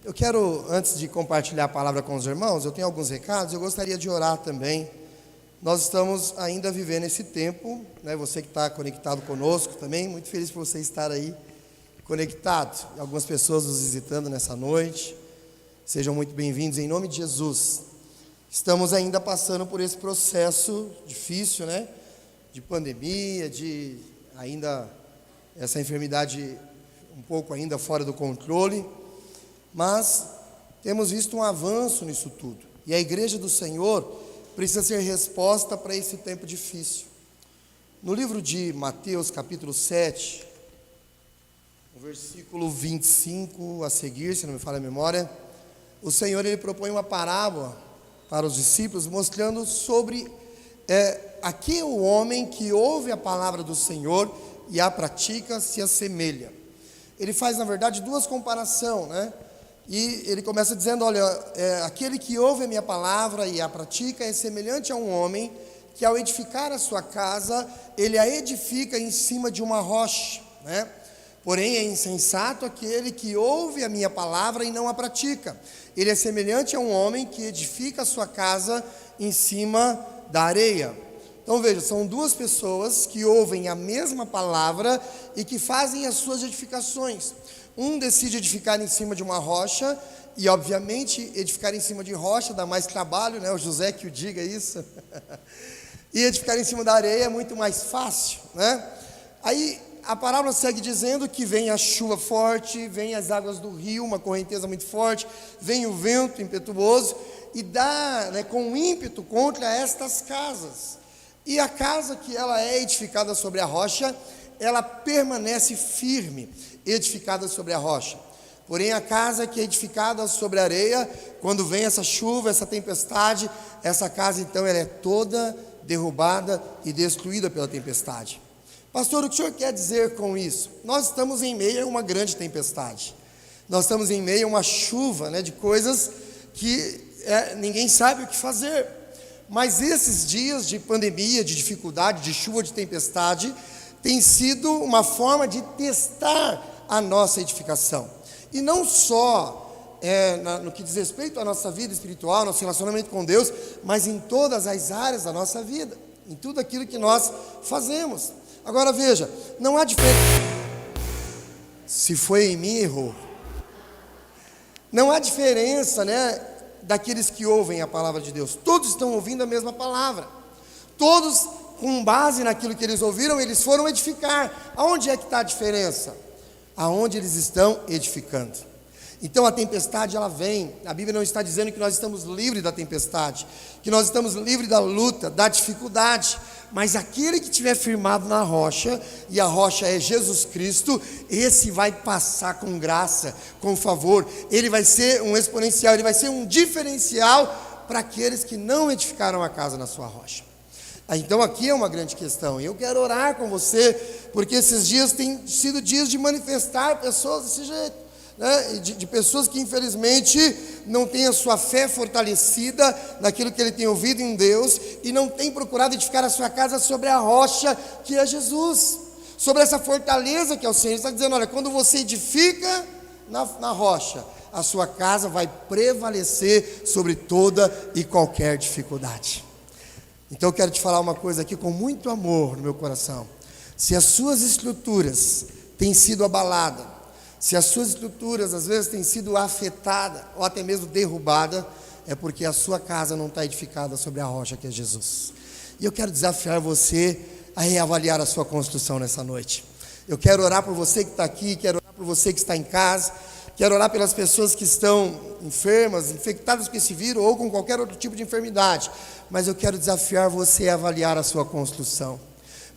Eu quero, antes de compartilhar a palavra com os irmãos, eu tenho alguns recados, eu gostaria de orar também. Nós estamos ainda vivendo esse tempo, né? Você que está conectado conosco também, muito feliz por você estar aí conectado. Algumas pessoas nos visitando nessa noite, sejam muito bem-vindos em nome de Jesus. Estamos ainda passando por esse processo difícil, né? De pandemia, de ainda essa enfermidade um pouco ainda fora do controle, mas temos visto um avanço nisso tudo. E a igreja do Senhor precisa ser resposta para esse tempo difícil. No livro de Mateus, capítulo 7, no versículo 25 a seguir, se não me falha a memória, o Senhor ele propõe uma parábola para os discípulos, mostrando sobre a que o homem que ouve a palavra do Senhor e a pratica se assemelha. Ele faz, na verdade, duas comparações, né? E ele começa dizendo, olha, aquele que ouve a minha palavra e a pratica é semelhante a um homem que ao edificar a sua casa, ele a edifica em cima de uma rocha, né? Porém é insensato aquele que ouve a minha palavra e não a pratica. Ele é semelhante a um homem que edifica a sua casa em cima da areia. Então veja, são duas pessoas que ouvem a mesma palavra e que fazem as suas edificações. Um decide edificar em cima de uma rocha, e obviamente edificar em cima de rocha dá mais trabalho, né? O José que o diga isso. E edificar em cima da areia é muito mais fácil, né? Aí a parábola segue dizendo que vem a chuva forte, vem as águas do rio, uma correnteza muito forte, vem o vento impetuoso e dá, né, com ímpeto contra estas casas. E a casa que ela é edificada sobre a rocha, ela permanece firme, edificada sobre a rocha. Porém a casa que é edificada sobre a areia, quando vem essa chuva, essa tempestade, essa casa então ela é toda derrubada e destruída pela tempestade. Pastor, o que o senhor quer dizer com isso? Nós estamos em meio a uma grande tempestade. Nós estamos em meio a uma chuva, né, de coisas que ninguém sabe o que fazer. Mas esses dias de pandemia, de dificuldade, de chuva, de tempestade, tem sido uma forma de testar a nossa edificação. E não só no que diz respeito à nossa vida espiritual, nosso relacionamento com Deus, mas em todas as áreas da nossa vida, em tudo aquilo que nós fazemos. Agora veja, não há diferença. Se foi em mim, errou. Não há diferença, né, daqueles que ouvem a palavra de Deus. Todos estão ouvindo a mesma palavra. Todos, com base naquilo que eles ouviram, eles foram edificar. Aonde é que está a diferença? Aonde eles estão edificando. Então a tempestade ela vem. A Bíblia não está dizendo que nós estamos livres da tempestade, que nós estamos livres da luta, da dificuldade. Mas aquele que estiver firmado na rocha, e a rocha é Jesus Cristo, esse vai passar com graça, com favor. Ele vai ser um exponencial, ele vai ser um diferencial para aqueles que não edificaram a casa na sua rocha. Então aqui é uma grande questão, e eu quero orar com você, porque esses dias têm sido dias de manifestar pessoas desse jeito, né? De pessoas que infelizmente não têm a sua fé fortalecida naquilo que ele tem ouvido em Deus, e não tem procurado edificar a sua casa sobre a rocha que é Jesus, sobre essa fortaleza que é o Senhor. Ele está dizendo, olha, quando você edifica na rocha, a sua casa vai prevalecer sobre toda e qualquer dificuldade. Então eu quero te falar uma coisa aqui com muito amor no meu coração. Se as suas estruturas têm sido abaladas, se as suas estruturas às vezes têm sido afetadas ou até mesmo derrubadas, é porque a sua casa não está edificada sobre a rocha que é Jesus. E eu quero desafiar você a reavaliar a sua construção nessa noite. Eu quero orar por você que está aqui, quero orar por você que está em casa, quero orar pelas pessoas que estão enfermas, infectadas com esse vírus ou com qualquer outro tipo de enfermidade. Mas eu quero desafiar você a avaliar a sua construção.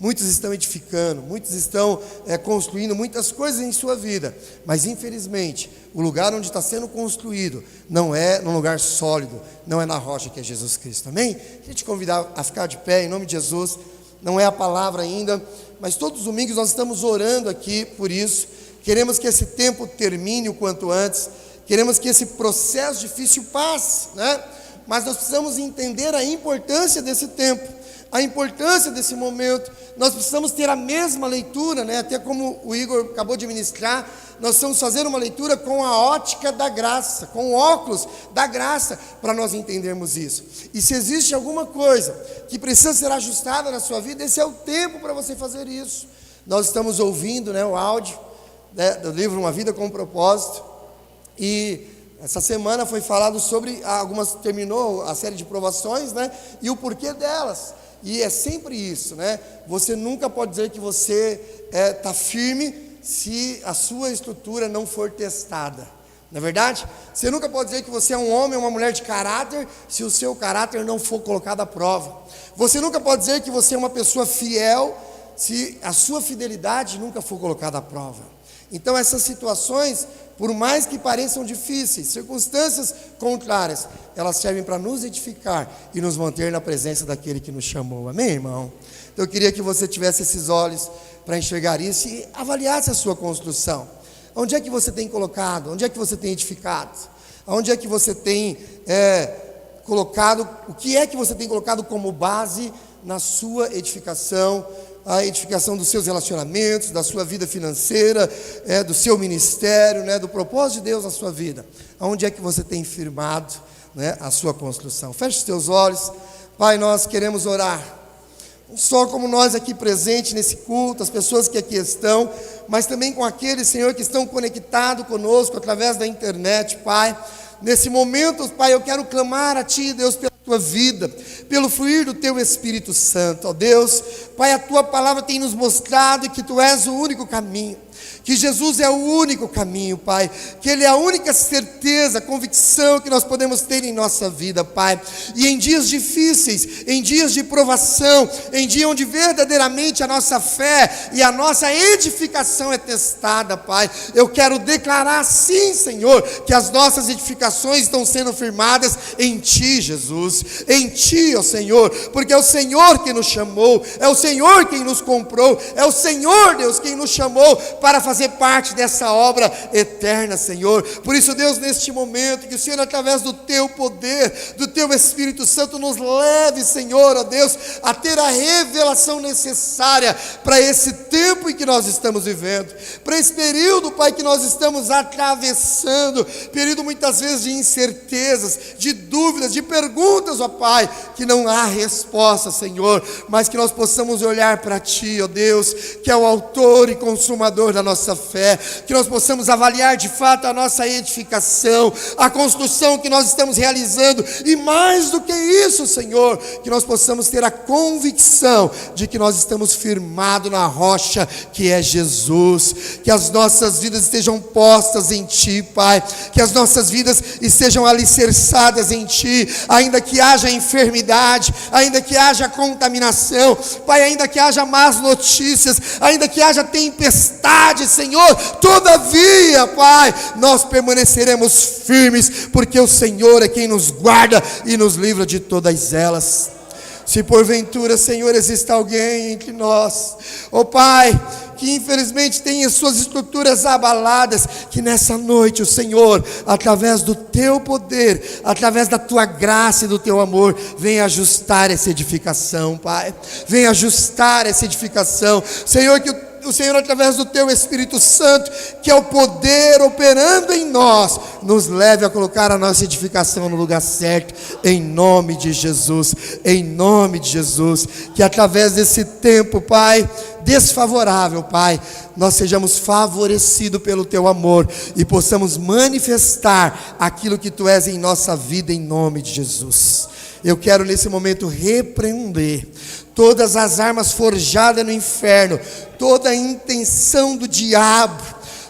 Muitos estão edificando, muitos estão construindo muitas coisas em sua vida, mas infelizmente o lugar onde está sendo construído não é num lugar sólido, não é na rocha que é Jesus Cristo, amém? Queria te convidar a ficar de pé em nome de Jesus. Não é a palavra ainda, mas todos os domingos nós estamos orando aqui por isso. Queremos que esse tempo termine o quanto antes, queremos que esse processo difícil passe, né? Mas nós precisamos entender a importância desse tempo. a importância desse momento. Nós precisamos ter a mesma leitura, né? Até como o Igor acabou de ministrar, nós precisamos fazer uma leitura com a ótica da graça, com o óculos da graça, para nós entendermos isso. E se existe alguma coisa que precisa ser ajustada na sua vida, esse é o tempo para você fazer isso. Nós estamos ouvindo, né, o áudio, né, do livro Uma Vida com Propósito, e essa semana foi falado sobre terminou a série de provações, né, e o porquê delas. E é sempre isso, né? Você nunca pode dizer que você está firme se a sua estrutura não for testada, não é verdade? Você nunca pode dizer que você é um homem ou uma mulher de caráter se o seu caráter não for colocado à prova. Você nunca pode dizer que você é uma pessoa fiel se a sua fidelidade nunca for colocada à prova. Então essas situações, por mais que pareçam difíceis, circunstâncias contrárias, elas servem para nos edificar e nos manter na presença daquele que nos chamou. Amém, irmão? Então eu queria que você tivesse esses olhos para enxergar isso e avaliasse a sua construção. Onde é que você tem colocado? Onde é que você tem edificado? Onde é que você tem colocado? O que é que você tem colocado como base na sua edificação? A edificação dos seus relacionamentos, da sua vida financeira, do seu ministério, né, do propósito de Deus na sua vida. Onde é que você tem firmado, né, a sua construção? Feche os teus olhos. Pai, nós queremos orar, não só como nós aqui presentes nesse culto, as pessoas que aqui estão, mas também com aqueles, Senhor, que estão conectados conosco através da internet, Pai. Nesse momento, Pai, eu quero clamar a Ti, Deus, pela Tua vida, pelo fluir do Teu Espírito Santo, ó Deus. Pai, a Tua palavra tem nos mostrado que Tu és o único caminho, que Jesus é o único caminho, Pai, que Ele é a única certeza, convicção que nós podemos ter em nossa vida, Pai. E em dias difíceis, em dias de provação, em dia onde verdadeiramente a nossa fé e a nossa edificação é testada, Pai, eu quero declarar sim, Senhor, que as nossas edificações estão sendo firmadas em Ti, Jesus, em Ti, ó Senhor, porque é o Senhor que nos chamou, é o Senhor quem nos comprou, é o Senhor, Deus, quem nos chamou para fazer parte dessa obra eterna, Senhor. Por isso, Deus, neste momento, que o Senhor, através do Teu poder, do Teu Espírito Santo, nos leve, Senhor, ó Deus, a ter a revelação necessária para esse tempo em que nós estamos vivendo, para esse período, Pai, que nós estamos atravessando, período muitas vezes de incertezas, de dúvidas, de perguntas, ó Pai, que não há resposta, Senhor, mas que nós possamos olhar para Ti, ó Deus, que é o autor e consumador da nossa fé, que nós possamos avaliar de fato a nossa edificação, a construção que nós estamos realizando, e mais do que isso, Senhor, que nós possamos ter a convicção de que nós estamos firmados na rocha que é Jesus, que as nossas vidas estejam postas em Ti, Pai, que as nossas vidas estejam alicerçadas em Ti, ainda que haja enfermidade, ainda que haja contaminação, Pai, ainda que haja más notícias, ainda que haja tempestade, Senhor, todavia, Pai, nós permaneceremos firmes, porque o Senhor é quem nos guarda e nos livra de todas elas. Se porventura, Senhor, existe alguém entre nós, ó Pai, que infelizmente tem as suas estruturas abaladas, que nessa noite o Senhor, através do Teu poder, através da Tua graça e do Teu amor, venha ajustar essa edificação, Pai, venha ajustar essa edificação, Senhor, que o Senhor, através do Teu Espírito Santo, que é o poder operando em nós, nos leve a colocar a nossa edificação no lugar certo, em nome de Jesus, em nome de Jesus, que através desse tempo, Pai, desfavorável, Pai, nós sejamos favorecidos pelo Teu amor, e possamos manifestar aquilo que Tu és em nossa vida, em nome de Jesus. Eu quero nesse momento repreender todas as armas forjadas no inferno, toda a intenção do diabo,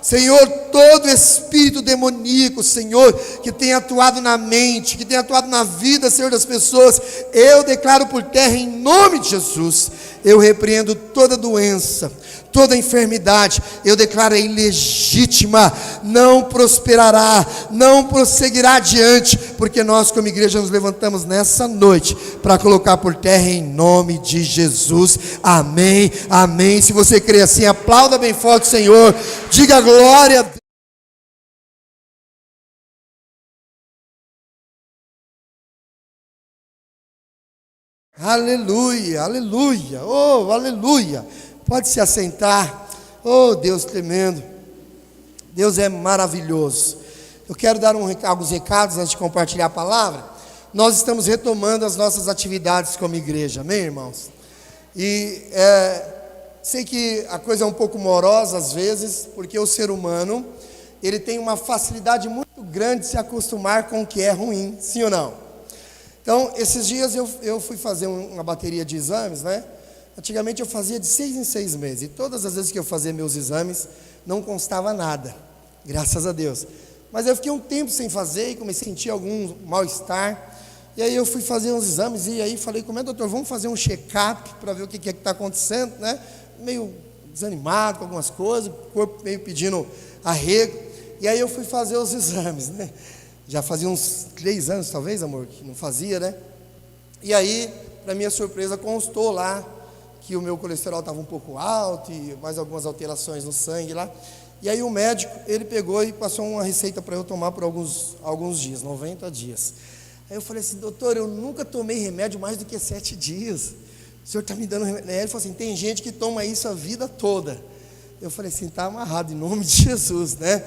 Senhor, todo espírito demoníaco, Senhor, que tem atuado na mente, que tem atuado na vida, Senhor, das pessoas, eu declaro por terra em nome de Jesus. Eu repreendo toda doença, toda enfermidade, eu declaro ilegítima, não prosperará, não prosseguirá adiante, porque nós como igreja nos levantamos nessa noite para colocar por terra em nome de Jesus, amém, amém. Se você crê assim, aplauda bem forte o Senhor, diga glória a Deus. Aleluia, aleluia, oh, aleluia. Pode se assentar. Oh, Deus tremendo. Deus é maravilhoso. Eu quero dar alguns recados antes de compartilhar a palavra. Nós estamos retomando as nossas atividades como igreja, amém, irmãos? E sei que a coisa é um pouco morosa às vezes, porque o ser humano, ele tem uma facilidade muito grande de se acostumar com o que é ruim, sim ou não? Então, esses dias eu fui fazer uma bateria de exames, né? Antigamente eu fazia de 6 em 6 meses, e todas as vezes que eu fazia meus exames, não constava nada, graças a Deus. Mas eu fiquei um tempo sem fazer e comecei a sentir algum mal-estar, e aí eu fui fazer uns exames, e aí falei, como é, doutor, vamos fazer um check-up para ver o que é que está acontecendo, né? Meio desanimado com algumas coisas, o corpo meio pedindo arrego, e aí eu fui fazer os exames, né? Já fazia uns 3 anos, talvez, amor, que não fazia, né? E aí, para minha surpresa, constou lá que o meu colesterol estava um pouco alto e mais algumas alterações no sangue lá. E aí o médico, ele pegou e passou uma receita para eu tomar por alguns dias, 90 dias. Aí eu falei assim, doutor, eu nunca tomei remédio mais do que 7 dias. O senhor está me dando remédio? Ele falou assim, tem gente que toma isso a vida toda. Eu falei assim, está amarrado, em nome de Jesus, né?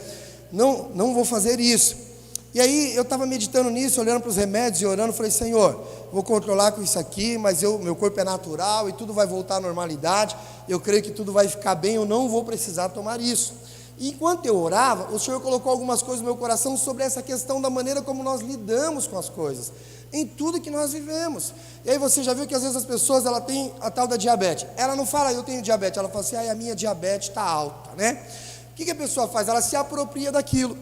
Não vou fazer isso. E aí eu estava meditando nisso, olhando para os remédios e orando, falei, Senhor, vou controlar com isso aqui, mas meu corpo é natural e tudo vai voltar à normalidade, eu creio que tudo vai ficar bem, eu não vou precisar tomar isso. E enquanto eu orava, o Senhor colocou algumas coisas no meu coração sobre essa questão da maneira como nós lidamos com as coisas, em tudo que nós vivemos. E aí você já viu que às vezes as pessoas, ela tem a tal da diabetes, ela não fala, eu tenho diabetes, ela fala assim, a minha diabetes está alta, né? O que a pessoa faz? Ela se apropria daquilo.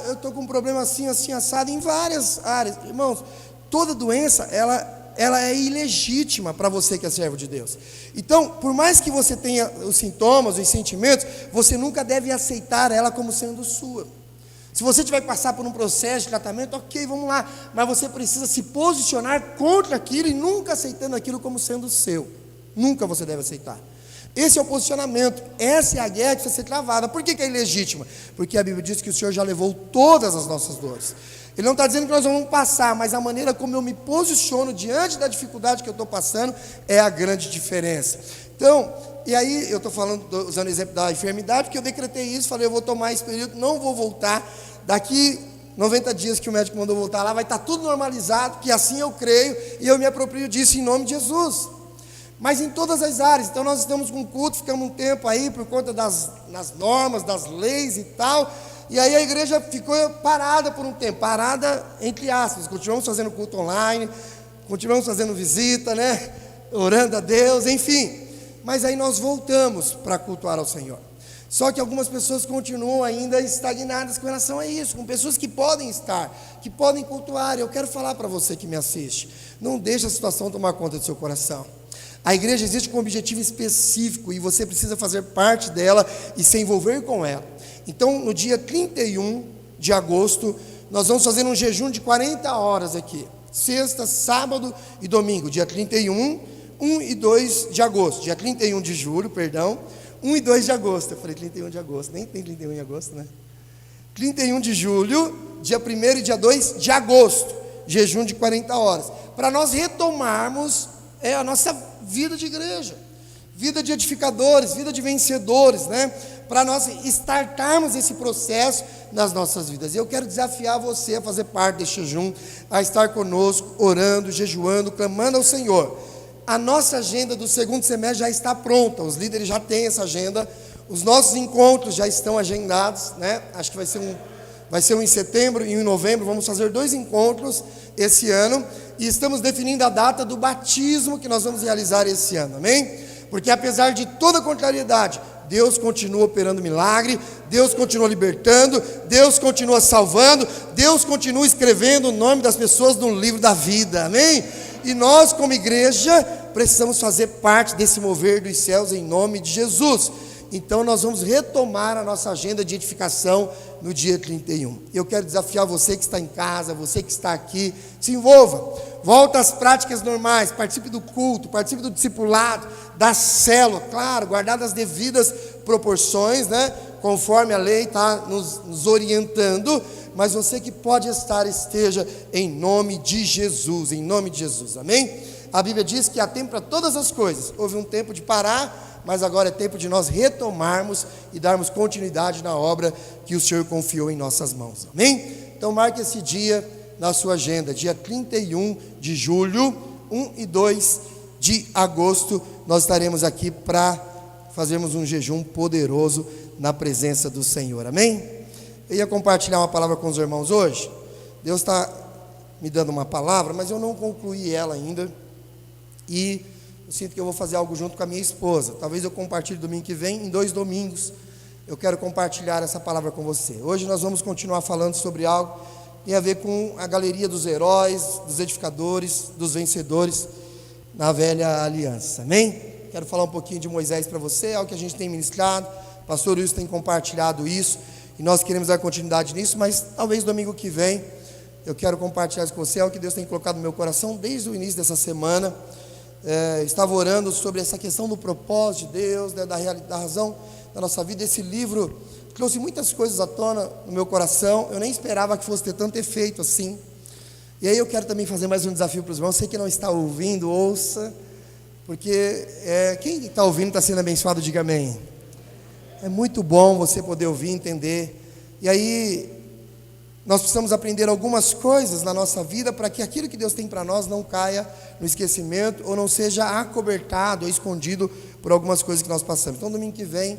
Eu estou com um problema assim, assim, assado, em várias áreas. Irmãos, toda doença, ela é ilegítima para você que é servo de Deus. Então, por mais que você tenha os sintomas, os sentimentos, você nunca deve aceitar ela como sendo sua. Se você tiver que passar por um processo de tratamento, ok, vamos lá. Mas você precisa se posicionar contra aquilo e nunca aceitando aquilo como sendo seu. Nunca você deve aceitar. Esse é o posicionamento, essa é a guerra que precisa ser travada. Por que é ilegítima? Porque a Bíblia diz que o Senhor já levou todas as nossas dores. Ele não está dizendo que nós vamos passar, mas a maneira como eu me posiciono diante da dificuldade que eu estou passando é a grande diferença. Então, e aí eu estou usando o exemplo da enfermidade, porque eu decretei isso, falei, eu vou tomar esse período, não vou voltar, daqui 90 dias que o médico mandou voltar lá, vai estar tudo normalizado, que assim eu creio, e eu me aproprio disso em nome de Jesus. Mas em todas as áreas, então nós estamos com culto, ficamos um tempo aí por conta das normas, das leis e tal, e aí a igreja ficou parada por um tempo, parada entre aspas, continuamos fazendo culto online, continuamos fazendo visita, né, orando a Deus, enfim, mas aí nós voltamos para cultuar ao Senhor. Só que algumas pessoas continuam ainda estagnadas com relação a isso, com pessoas que podem estar, que podem cultuar. Eu quero falar para você que me assiste, não deixe a situação tomar conta do seu coração. A igreja existe com um objetivo específico e você precisa fazer parte dela e se envolver com ela. Então, no dia 31 de agosto, nós vamos fazer um jejum de 40 horas aqui. Sexta, sábado e domingo. Dia 31, 1 e 2 de agosto. Dia 31 de julho, perdão. 1 e 2 de agosto. Eu falei 31 de agosto. Nem tem 31 de agosto, né? 31 de julho, dia 1 e dia 2 de agosto. Jejum de 40 horas. Para nós retomarmos a nossa vida de igreja, vida de edificadores, vida de vencedores, né? Para nós startarmos esse processo nas nossas vidas. E eu quero desafiar você a fazer parte deste jejum, a estar conosco, orando, jejuando, clamando ao Senhor. A nossa agenda do segundo semestre já está pronta, os líderes já têm essa agenda, os nossos encontros já estão agendados, né? Acho que vai ser um em setembro e um em novembro, vamos fazer 2 encontros esse ano, e estamos definindo a data do batismo que nós vamos realizar esse ano, amém? Porque apesar de toda a contrariedade, Deus continua operando milagre, Deus continua libertando, Deus continua salvando, Deus continua escrevendo o nome das pessoas no livro da vida, amém? E nós como igreja precisamos fazer parte desse mover dos céus em nome de Jesus. Então nós vamos retomar a nossa agenda de edificação no dia 31. Eu quero desafiar você que está em casa, você que está aqui, se envolva, volta às práticas normais, participe do culto, participe do discipulado, da célula, claro, guardadas as devidas proporções, né? Conforme a lei está nos orientando, mas você que pode estar, esteja em nome de Jesus, amém? A Bíblia diz que há tempo para todas as coisas. Houve um tempo de parar, mas agora é tempo de nós retomarmos e darmos continuidade na obra que o Senhor confiou em nossas mãos. Amém? Então marque esse dia na sua agenda, dia 31 de julho, 1 e 2 de agosto, nós estaremos aqui para fazermos um jejum poderoso na presença do Senhor. Amém? Eu ia compartilhar uma palavra com os irmãos hoje. Deus está me dando uma palavra, mas eu não concluí ela ainda. E eu sinto que eu vou fazer algo junto com a minha esposa. Talvez eu compartilhe domingo que vem, em 2 domingos. Eu quero compartilhar essa palavra com você. Hoje nós vamos continuar falando sobre algo que tem a ver com a galeria dos heróis, dos edificadores, dos vencedores na velha aliança. Amém? Quero falar um pouquinho de Moisés para você, algo que a gente tem ministrado. O pastor Wilson tem compartilhado isso. E nós queremos dar continuidade nisso, mas talvez domingo que vem eu quero compartilhar isso com você, algo que Deus tem colocado no meu coração desde o início dessa semana. Estava orando sobre essa questão do propósito de Deus, né, da razão da nossa vida. Esse livro trouxe muitas coisas à tona no meu coração. Eu nem esperava que fosse ter tanto efeito assim. E aí eu quero também fazer mais um desafio para os irmãos. Você que não está ouvindo, ouça, porque quem está ouvindo está sendo abençoado, diga amém. É muito bom você poder ouvir, entender. E aí nós precisamos aprender algumas coisas na nossa vida para que aquilo que Deus tem para nós não caia no esquecimento ou não seja acobertado ou escondido por algumas coisas que nós passamos. Então domingo que vem,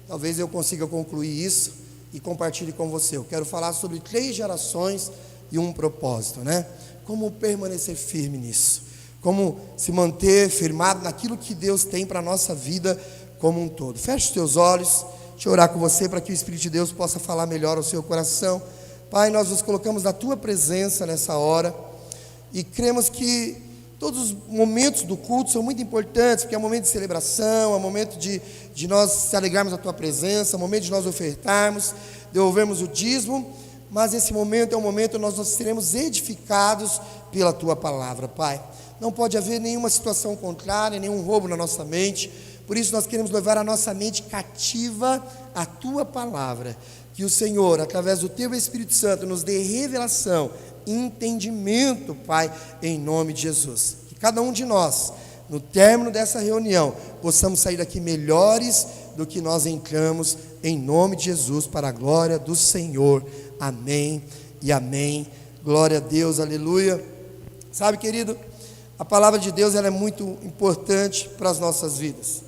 talvez eu consiga concluir isso e compartilhe com você. Eu quero falar sobre 3 gerações e um propósito, né? Como permanecer firme nisso, como se manter firmado naquilo que Deus tem para a nossa vida como um todo. Feche os teus olhos, deixa eu orar com você para que o Espírito de Deus possa falar melhor ao seu coração. Pai, nós nos colocamos na Tua presença nessa hora e cremos que todos os momentos do culto são muito importantes, porque é um momento de celebração, é um momento de nós se alegrarmos na Tua presença, é um momento de nós ofertarmos, devolvermos o dízimo, mas esse momento é um momento onde nós seremos edificados pela Tua palavra, Pai. Não pode haver nenhuma situação contrária, nenhum roubo na nossa mente, por isso nós queremos levar a nossa mente cativa à Tua palavra. Que o Senhor, através do Teu Espírito Santo, nos dê revelação, entendimento, Pai, em nome de Jesus. Que cada um de nós, no término dessa reunião, possamos sair daqui melhores do que nós entramos, em nome de Jesus, para a glória do Senhor. Amém e amém. Glória a Deus, aleluia. Sabe, querido, a palavra de Deus ela é muito importante para as nossas vidas.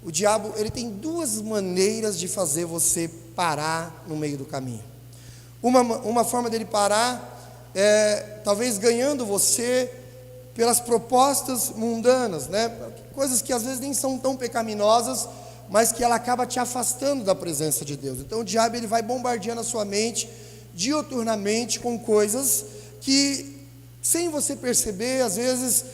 O diabo, ele tem 2 maneiras de fazer você parar no meio do caminho. Uma forma dele parar é talvez ganhando você pelas propostas mundanas, né? Coisas que às vezes nem são tão pecaminosas, mas que ela acaba te afastando da presença de Deus. Então o diabo ele vai bombardeando a sua mente diuturnamente com coisas que, sem você perceber, às vezes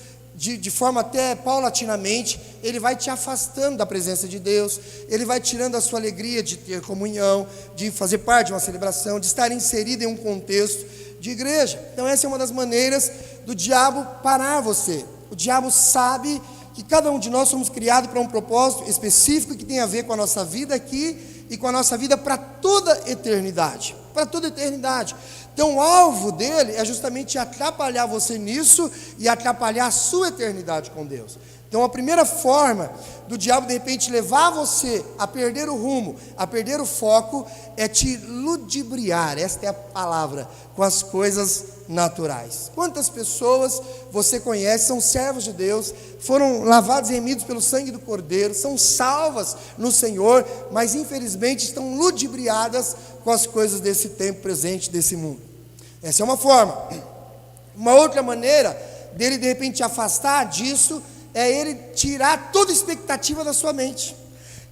de forma até paulatinamente, ele vai te afastando da presença de Deus, ele vai tirando a sua alegria de ter comunhão, de fazer parte de uma celebração, de estar inserido em um contexto de igreja. Então essa é uma das maneiras do diabo parar você. O diabo sabe que cada um de nós somos criados para um propósito específico que tem a ver com a nossa vida aqui e com a nossa vida para toda a eternidade. Para toda a eternidade. Então o alvo dele é justamente atrapalhar você nisso e atrapalhar a sua eternidade com Deus. Então a primeira forma do diabo de repente levar você a perder o rumo, a perder o foco, é te ludibriar, esta é a palavra, com as coisas naturais. Quantas pessoas você conhece, são servos de Deus, foram lavados e remidos pelo sangue do Cordeiro, são salvas no Senhor, mas infelizmente estão ludibriadas com as coisas desse tempo presente, desse mundo. Essa é uma forma. Uma outra maneira dele de repente afastar disso é ele tirar toda expectativa da sua mente,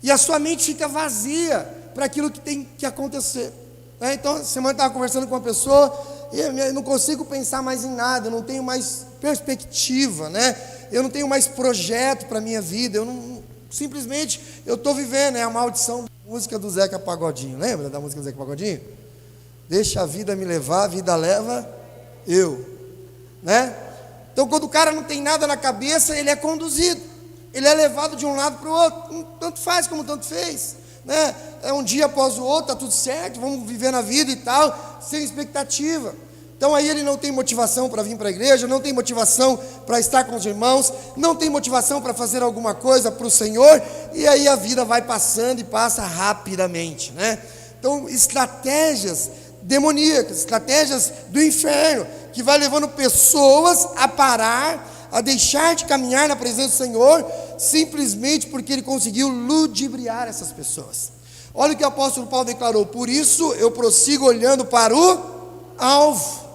e a sua mente fica vazia para aquilo que tem que acontecer, né? Então, semana eu estava conversando com uma pessoa e eu não consigo pensar mais em nada, eu não tenho mais perspectiva, né? Eu não tenho mais projeto para a minha vida, simplesmente eu estou vivendo, é a maldição da música do Zeca Pagodinho. Lembra da música do Zeca Pagodinho? Deixa a vida me levar, a vida leva eu, né? Então quando o cara não tem nada na cabeça, ele é conduzido, ele é levado de um lado para o outro, tanto faz como tanto fez, né? É um dia após o outro, está tudo certo, vamos viver na vida e tal, sem expectativa. Então aí ele não tem motivação para vir para a igreja, não tem motivação para estar com os irmãos, não tem motivação para fazer alguma coisa para o Senhor, e aí a vida vai passando e passa rapidamente, né? Então, estratégias demoníacas, estratégias do inferno, que vai levando pessoas a parar, a deixar de caminhar na presença do Senhor, simplesmente porque ele conseguiu ludibriar essas pessoas. Olha o que o apóstolo Paulo declarou: por isso eu prossigo olhando para o alvo,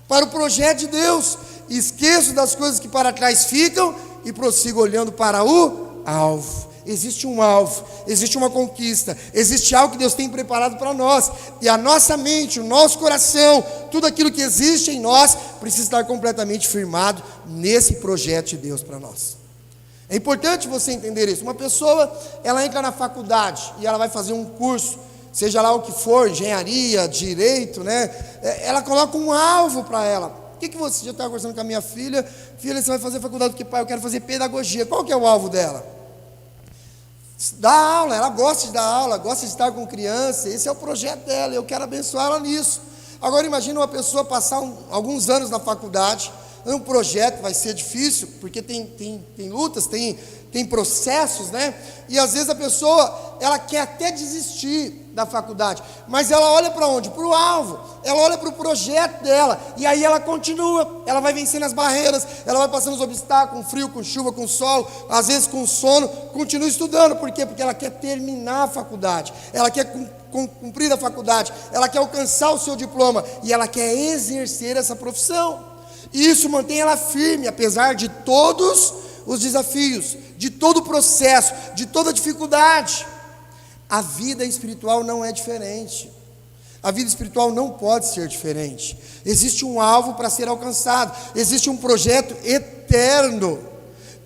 para o projeto de Deus, esqueço das coisas que para trás ficam e prossigo olhando para o alvo. Existe um alvo, existe uma conquista, existe algo que Deus tem preparado para nós, e a nossa mente, o nosso coração, tudo aquilo que existe em nós, precisa estar completamente firmado nesse projeto de Deus para nós. É importante você entender isso. Uma pessoa, ela entra na faculdade e ela vai fazer um curso, seja lá o que for, engenharia, direito, né? Ela coloca um alvo para ela. O que você, já estava conversando com a minha filha, você vai fazer faculdade porque, pai, eu quero fazer pedagogia. Qual que é o alvo dela? Dar aula, ela gosta de dar aula, gosta de estar com criança, esse é o projeto dela, eu quero abençoar ela nisso. Agora imagina uma pessoa passar alguns anos na faculdade, um projeto vai ser difícil, porque tem lutas, tem processos, né? E às vezes a pessoa, ela quer até desistir da faculdade, mas ela olha para onde? Para o alvo, ela olha para o projeto dela, e aí ela continua, ela vai vencendo as barreiras, ela vai passando os obstáculos, com frio, com chuva, com sol, às vezes com sono, continua estudando. Por quê? Porque ela quer terminar a faculdade, ela quer cumprir a faculdade, ela quer alcançar o seu diploma, e ela quer exercer essa profissão. E isso mantém ela firme, apesar de todos os desafios, de todo o processo, de toda a dificuldade. A vida espiritual não é diferente. A vida espiritual não pode ser diferente. Existe um alvo para ser alcançado, existe um projeto eterno.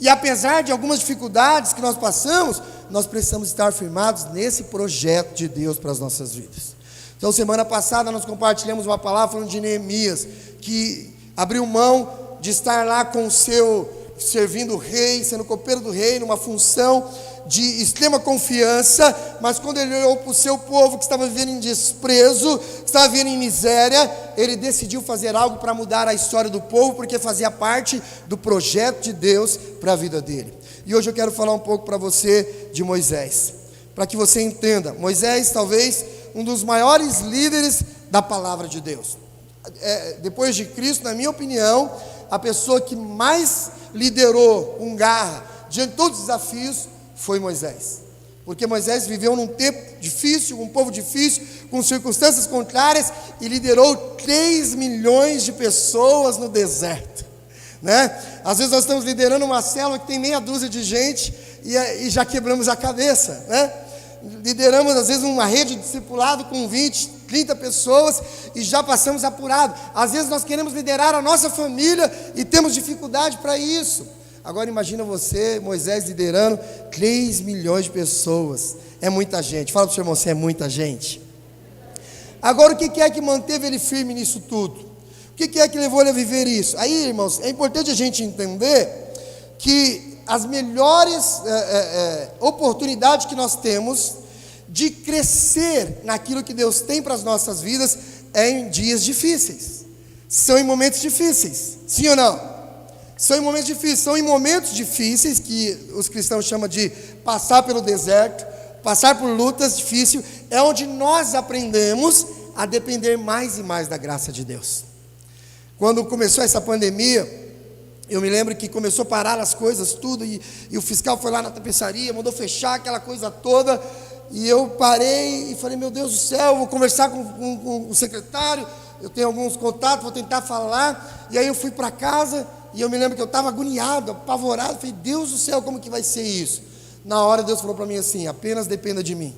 E apesar de algumas dificuldades que nós passamos, nós precisamos estar firmados nesse projeto de Deus para as nossas vidas. Então, semana passada nós compartilhamos uma palavra falando de Neemias, que abriu mão de estar lá com o seu, servindo o rei, sendo copeiro do rei, numa função de extrema confiança, mas quando ele olhou para o seu povo que estava vivendo em desprezo, que estava vivendo em miséria, ele decidiu fazer algo para mudar a história do povo, porque fazia parte do projeto de Deus para a vida dele. E hoje eu quero falar um pouco para você de Moisés, para que você entenda. Moisés, talvez um dos maiores líderes da palavra de Deus. Depois de Cristo, na minha opinião, a pessoa que mais liderou com garra diante de todos os desafios foi Moisés, porque Moisés viveu num tempo difícil, um povo difícil, com circunstâncias contrárias, e liderou 3 milhões de pessoas no deserto, né? Às vezes nós estamos liderando uma célula que tem meia dúzia de gente e já quebramos a cabeça, né? Lideramos às vezes uma rede de discipulado com 20, 30 pessoas e já passamos apurado. Às vezes nós queremos liderar a nossa família e temos dificuldade para isso. Agora imagina você, Moisés, liderando 3 milhões de pessoas. É muita gente. Fala para o seu irmão, você é muita gente. Agora o que é que manteve ele firme nisso tudo? O que é que levou ele a viver isso? Aí, irmãos, é importante a gente entender que as melhores oportunidades que nós temos de crescer naquilo que Deus tem para as nossas vidas é em dias difíceis, são em momentos difíceis, sim ou não? São em momentos difíceis, são em momentos difíceis que os cristãos chamam de passar pelo deserto, passar por lutas difíceis, é onde nós aprendemos a depender mais e mais da graça de Deus. Quando começou essa pandemia, eu me lembro que começou a parar as coisas, tudo, e o fiscal foi lá na tapeçaria, mandou fechar aquela coisa toda, e eu parei e falei, meu Deus do céu, vou conversar com o secretário, eu tenho alguns contatos, vou tentar falar, e aí eu fui para casa, e eu me lembro que eu estava agoniado, apavorado, falei, Deus do céu, como que vai ser isso? Na hora Deus falou para mim assim, apenas dependa de mim.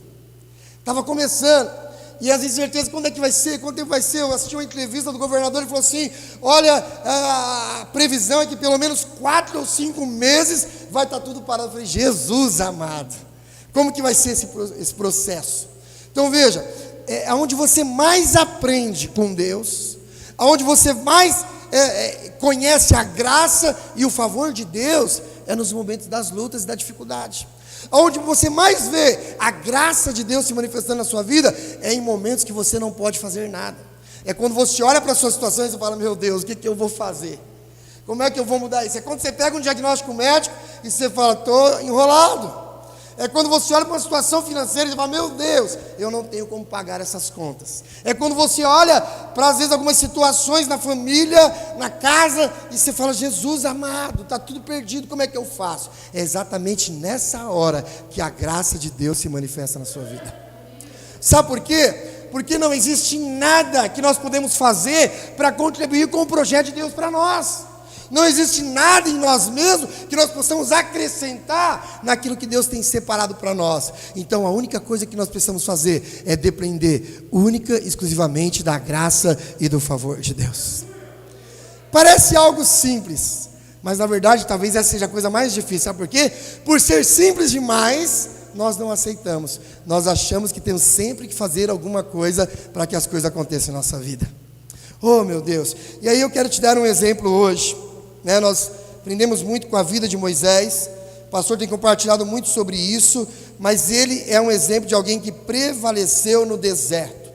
Estava começando, e as incertezas, quando é que vai ser, quanto tempo vai ser? Eu assisti uma entrevista do governador, ele falou assim, olha, a previsão é que pelo menos 4 ou 5 meses vai estar tudo parado. Eu falei, Jesus amado, como que vai ser esse processo? Então veja, aonde você mais aprende com Deus, aonde você mais conhece a graça e o favor de Deus, é nos momentos das lutas e da dificuldade. Onde você mais vê a graça de Deus se manifestando na sua vida, é em momentos que você não pode fazer nada, É quando você olha para a sua situação e você fala, meu Deus, o que eu vou fazer? Como é que eu vou mudar isso? É quando você pega um diagnóstico médico e você fala, estou enrolado. É quando você olha para uma situação financeira e fala, meu Deus, eu não tenho como pagar essas contas. É quando você olha para, às vezes, algumas situações na família, na casa, e você fala, Jesus amado, está tudo perdido, como é que eu faço? É exatamente nessa hora que a graça de Deus se manifesta na sua vida. Sabe por quê? Porque não existe nada que nós podemos fazer para contribuir com o projeto de Deus para nós. Não existe nada em nós mesmos que nós possamos acrescentar naquilo que Deus tem separado para nós. Então a única coisa que nós precisamos fazer é depender única e exclusivamente da graça e do favor de Deus. Parece algo simples, mas na verdade talvez essa seja a coisa mais difícil. Sabe por quê? Por ser simples demais, nós não aceitamos. Nós achamos que temos sempre que fazer alguma coisa para que as coisas aconteçam em nossa vida. Oh meu Deus, e aí eu quero te dar um exemplo hoje. Nós aprendemos muito com a vida de Moisés, o pastor tem compartilhado muito sobre isso, mas ele é um exemplo de alguém que prevaleceu no deserto.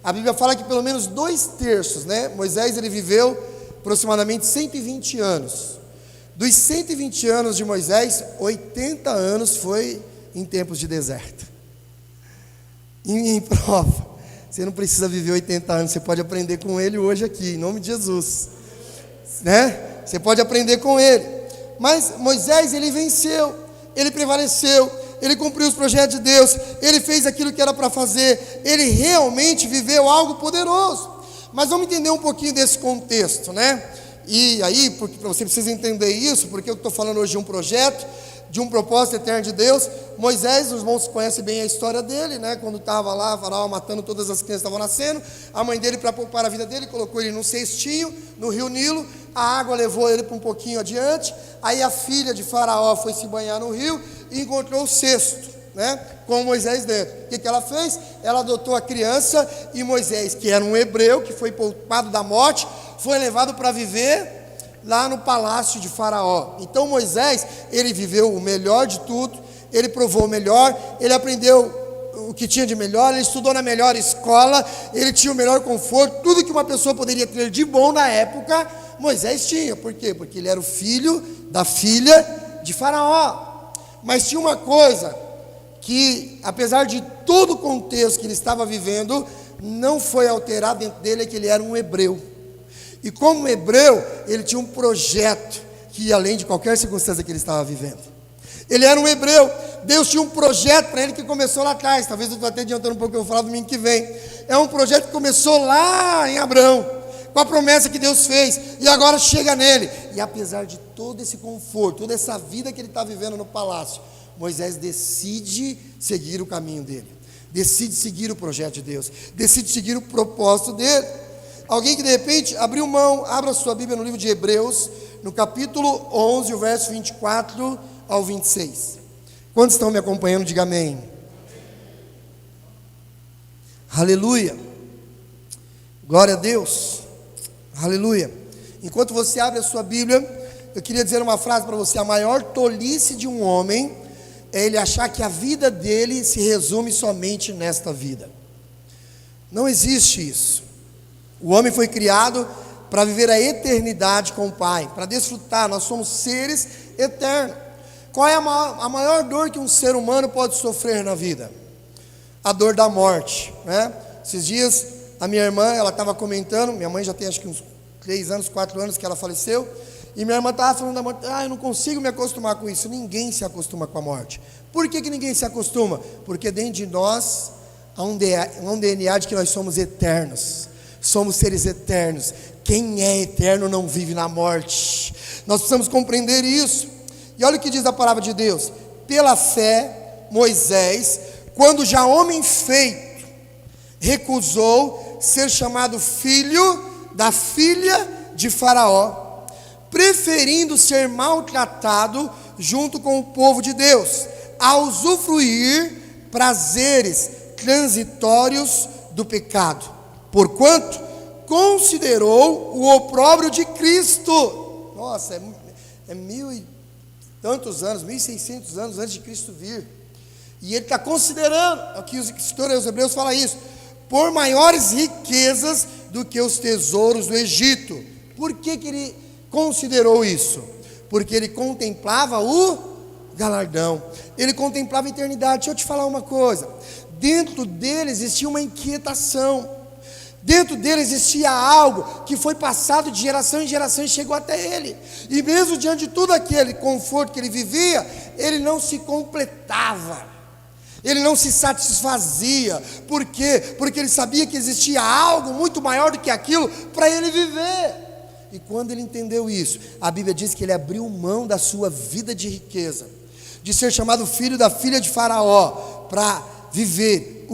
A Bíblia fala que pelo menos 2/3, Moisés ele viveu aproximadamente 120 anos. Dos 120 anos de Moisés, 80 anos foi em tempos de deserto. Em prova, você não precisa viver 80 anos, você pode aprender com ele hoje aqui, em nome de Jesus, Você pode aprender com ele. Mas Moisés, ele venceu, ele prevaleceu, ele cumpriu os projetos de Deus, ele fez aquilo que era para fazer, ele realmente viveu algo poderoso. Mas vamos entender um pouquinho desse contexto, E aí, porque você precisa entender isso, porque eu estou falando hoje de um projeto, de um propósito eterno de Deus. Moisés, os irmãos conhecem bem a história dele, Quando estava lá, Faraó matando todas as crianças que estavam nascendo, a mãe dele, para poupar a vida dele, colocou ele num cestinho, no rio Nilo, a água levou ele para um pouquinho adiante, aí a filha de Faraó foi se banhar no rio e encontrou o cesto, com Moisés dentro. O que ela fez? Ela adotou a criança e Moisés, que era um hebreu, que foi poupado da morte, foi levado para viver lá no palácio de Faraó. Então Moisés, ele viveu o melhor de tudo, ele provou o melhor, ele aprendeu o que tinha de melhor, ele estudou na melhor escola, ele tinha o melhor conforto, tudo que uma pessoa poderia ter de bom na época, Moisés tinha. Por quê? Porque ele era o filho da filha de Faraó. Mas tinha uma coisa que, apesar de todo o contexto que ele estava vivendo, não foi alterado dentro dele, é que ele era um hebreu. E como hebreu, ele tinha um projeto que ia além de qualquer circunstância que ele estava vivendo. Ele era um hebreu, Deus tinha um projeto para ele que começou lá atrás. Talvez eu estou até adiantando um pouco, eu vou falar domingo que vem. É um projeto que começou lá em Abraão, com a promessa que Deus fez, e agora chega nele. E apesar de todo esse conforto, toda essa vida que ele está vivendo no palácio, Moisés decide seguir o caminho dele, decide seguir o projeto de Deus, decide seguir o propósito dele. Alguém que de repente abriu mão, abra sua Bíblia no livro de Hebreus, no capítulo 11, o verso 24 ao 26. Quantos estão me acompanhando? Diga amém. Aleluia. Glória a Deus. Aleluia. Enquanto você abre a sua Bíblia, eu queria dizer uma frase para você. A maior tolice de um homem é ele achar que a vida dele se resume somente nesta vida. Não existe isso. O homem foi criado para viver a eternidade com o Pai, para desfrutar. Nós somos seres eternos. Qual é a maior dor que um ser humano pode sofrer na vida? A dor da morte, Esses dias, a minha irmã, ela estava comentando, minha mãe já tem acho que uns 3 anos, 4 anos que ela faleceu, e minha irmã estava falando da morte. Eu não consigo me acostumar com isso. Ninguém se acostuma com a morte. Por que ninguém se acostuma? Porque dentro de nós há um DNA de que nós somos eternos. Somos seres eternos. Quem é eterno não vive na morte. Nós precisamos compreender isso. E olha o que diz a palavra de Deus. Pela fé, Moisés, quando já homem feito, recusou ser chamado filho da filha de Faraó, preferindo ser maltratado junto com o povo de Deus, a usufruir prazeres transitórios do pecado, porquanto considerou o opróbrio de Cristo. Nossa, é 1000 e tantos anos, 1600 anos antes de Cristo vir. E ele está considerando, aqui os escritores hebreus falam isso, por maiores riquezas do que os tesouros do Egito. Por que ele considerou isso? Porque ele contemplava o galardão, ele contemplava a eternidade. Deixa eu te falar uma coisa, dentro dele existia uma inquietação, dentro dele existia algo que foi passado de geração em geração e chegou até ele, e mesmo diante de tudo aquele conforto que ele vivia, ele não se completava, ele não se satisfazia. Por quê? Porque ele sabia que existia algo muito maior do que aquilo para ele viver. E quando ele entendeu isso, a Bíblia diz que ele abriu mão da sua vida de riqueza, de ser chamado filho da filha de Faraó, para viver,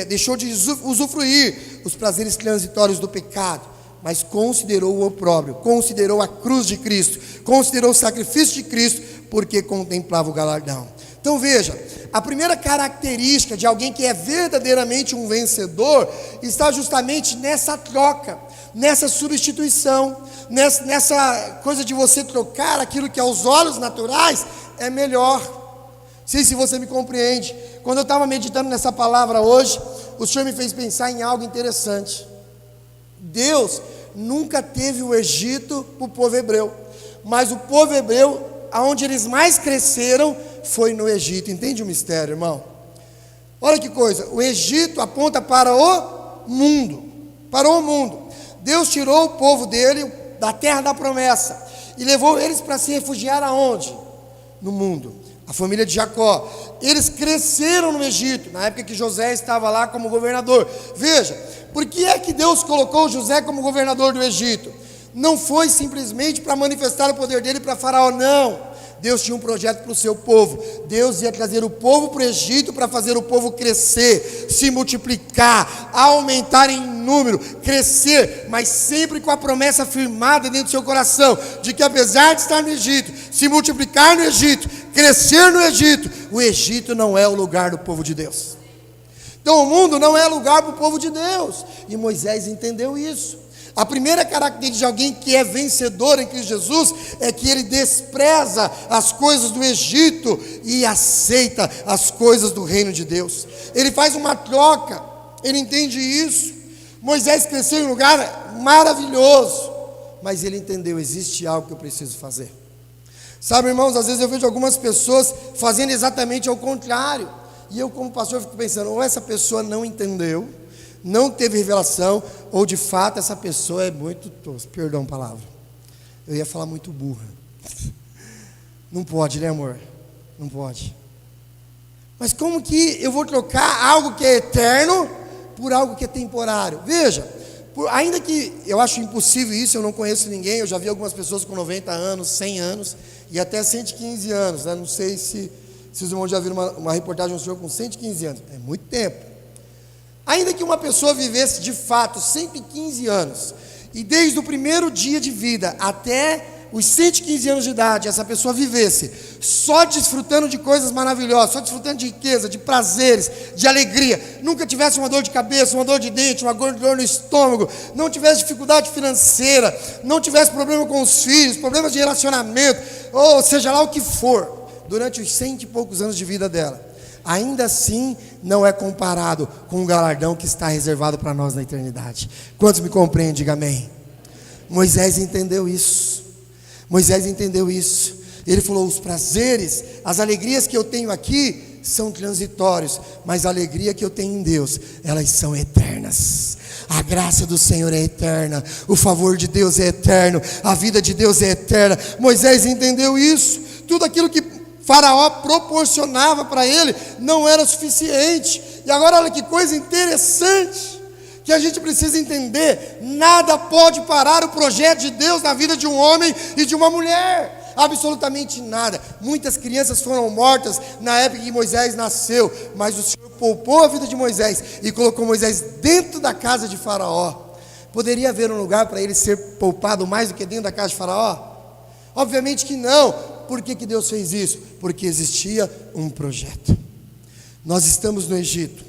deixou de usufruir os prazeres transitórios do pecado, mas considerou o opróbrio, considerou a cruz de Cristo, considerou o sacrifício de Cristo, porque contemplava o galardão. Então veja, a primeira característica de alguém que é verdadeiramente um vencedor está justamente nessa troca, nessa substituição, nessa coisa de você trocar aquilo que aos olhos naturais é melhor. Não sei se você me compreende. Quando eu estava meditando nessa palavra hoje, o Senhor me fez pensar em algo interessante. Deus nunca teve o Egito para o povo hebreu, mas o povo hebreu, aonde eles mais cresceram, foi no Egito. Entende o mistério, irmão? Olha que coisa, o Egito aponta para o mundo, para o mundo. Deus tirou o povo dele da terra da promessa e levou eles para se refugiar aonde? No mundo. A família de Jacó, eles cresceram no Egito, na época que José estava lá como governador. Veja, por que é que Deus colocou José como governador do Egito? Não foi simplesmente para manifestar o poder dele para Faraó, não. Deus tinha um projeto para o seu povo. Deus ia trazer o povo para o Egito para fazer o povo crescer, se multiplicar, aumentar em número, crescer, mas sempre com a promessa firmada dentro do seu coração, de que apesar de estar no Egito, se multiplicar no Egito, crescer no Egito, o Egito não é o lugar do povo de Deus. Então o mundo não é lugar para o povo de Deus, e Moisés entendeu isso. A primeira característica de alguém que é vencedor em Cristo Jesus é que ele despreza as coisas do Egito e aceita as coisas do reino de Deus. Ele faz uma troca, ele entende isso. Moisés cresceu em um lugar maravilhoso, mas ele entendeu, existe algo que eu preciso fazer. Sabe, irmãos, às vezes eu vejo algumas pessoas fazendo exatamente ao contrário, e eu como pastor fico pensando, ou essa pessoa não entendeu, não teve revelação, ou de fato essa pessoa é muito tosca, perdão a palavra, eu ia falar muito burra. Não pode, né, amor? Não pode. Mas como que eu vou trocar algo que é eterno por algo que é temporário? Veja, ainda que eu acho impossível isso, eu não conheço ninguém, eu já vi algumas pessoas com 90 anos, 100 anos e até 115 anos, né? Não sei se os irmãos já viram uma reportagem de um senhor com 115 anos, é muito tempo. Ainda que uma pessoa vivesse de fato 115 anos, e desde o primeiro dia de vida até os 115 anos de idade, essa pessoa vivesse só desfrutando de coisas maravilhosas, só desfrutando de riqueza, de prazeres, de alegria, nunca tivesse uma dor de cabeça, uma dor de dente, uma dor no estômago, não tivesse dificuldade financeira, não tivesse problema com os filhos, problemas de relacionamento, ou seja lá o que for, durante os 100 e poucos anos de vida dela, ainda assim não é comparado com o galardão que está reservado para nós na eternidade. Quantos me compreendem? Diga amém. Moisés entendeu isso. Moisés entendeu isso. Ele falou, os prazeres, as alegrias que eu tenho aqui são transitórios, mas a alegria que eu tenho em Deus, elas são eternas. A graça do Senhor é eterna, o favor de Deus é eterno, a vida de Deus é eterna. Moisés entendeu isso. Tudo aquilo que Faraó proporcionava para ele não era suficiente. E agora olha que coisa interessante que a gente precisa entender: nada pode parar o projeto de Deus na vida de um homem e de uma mulher, absolutamente nada. Muitas crianças foram mortas na época que Moisés nasceu, mas o Senhor poupou a vida de Moisés e colocou Moisés dentro da casa de Faraó. Poderia haver um lugar para ele ser poupado mais do que dentro da casa de Faraó? Obviamente que não. Por que Deus fez isso? Porque existia um projeto. Nós estamos no Egito,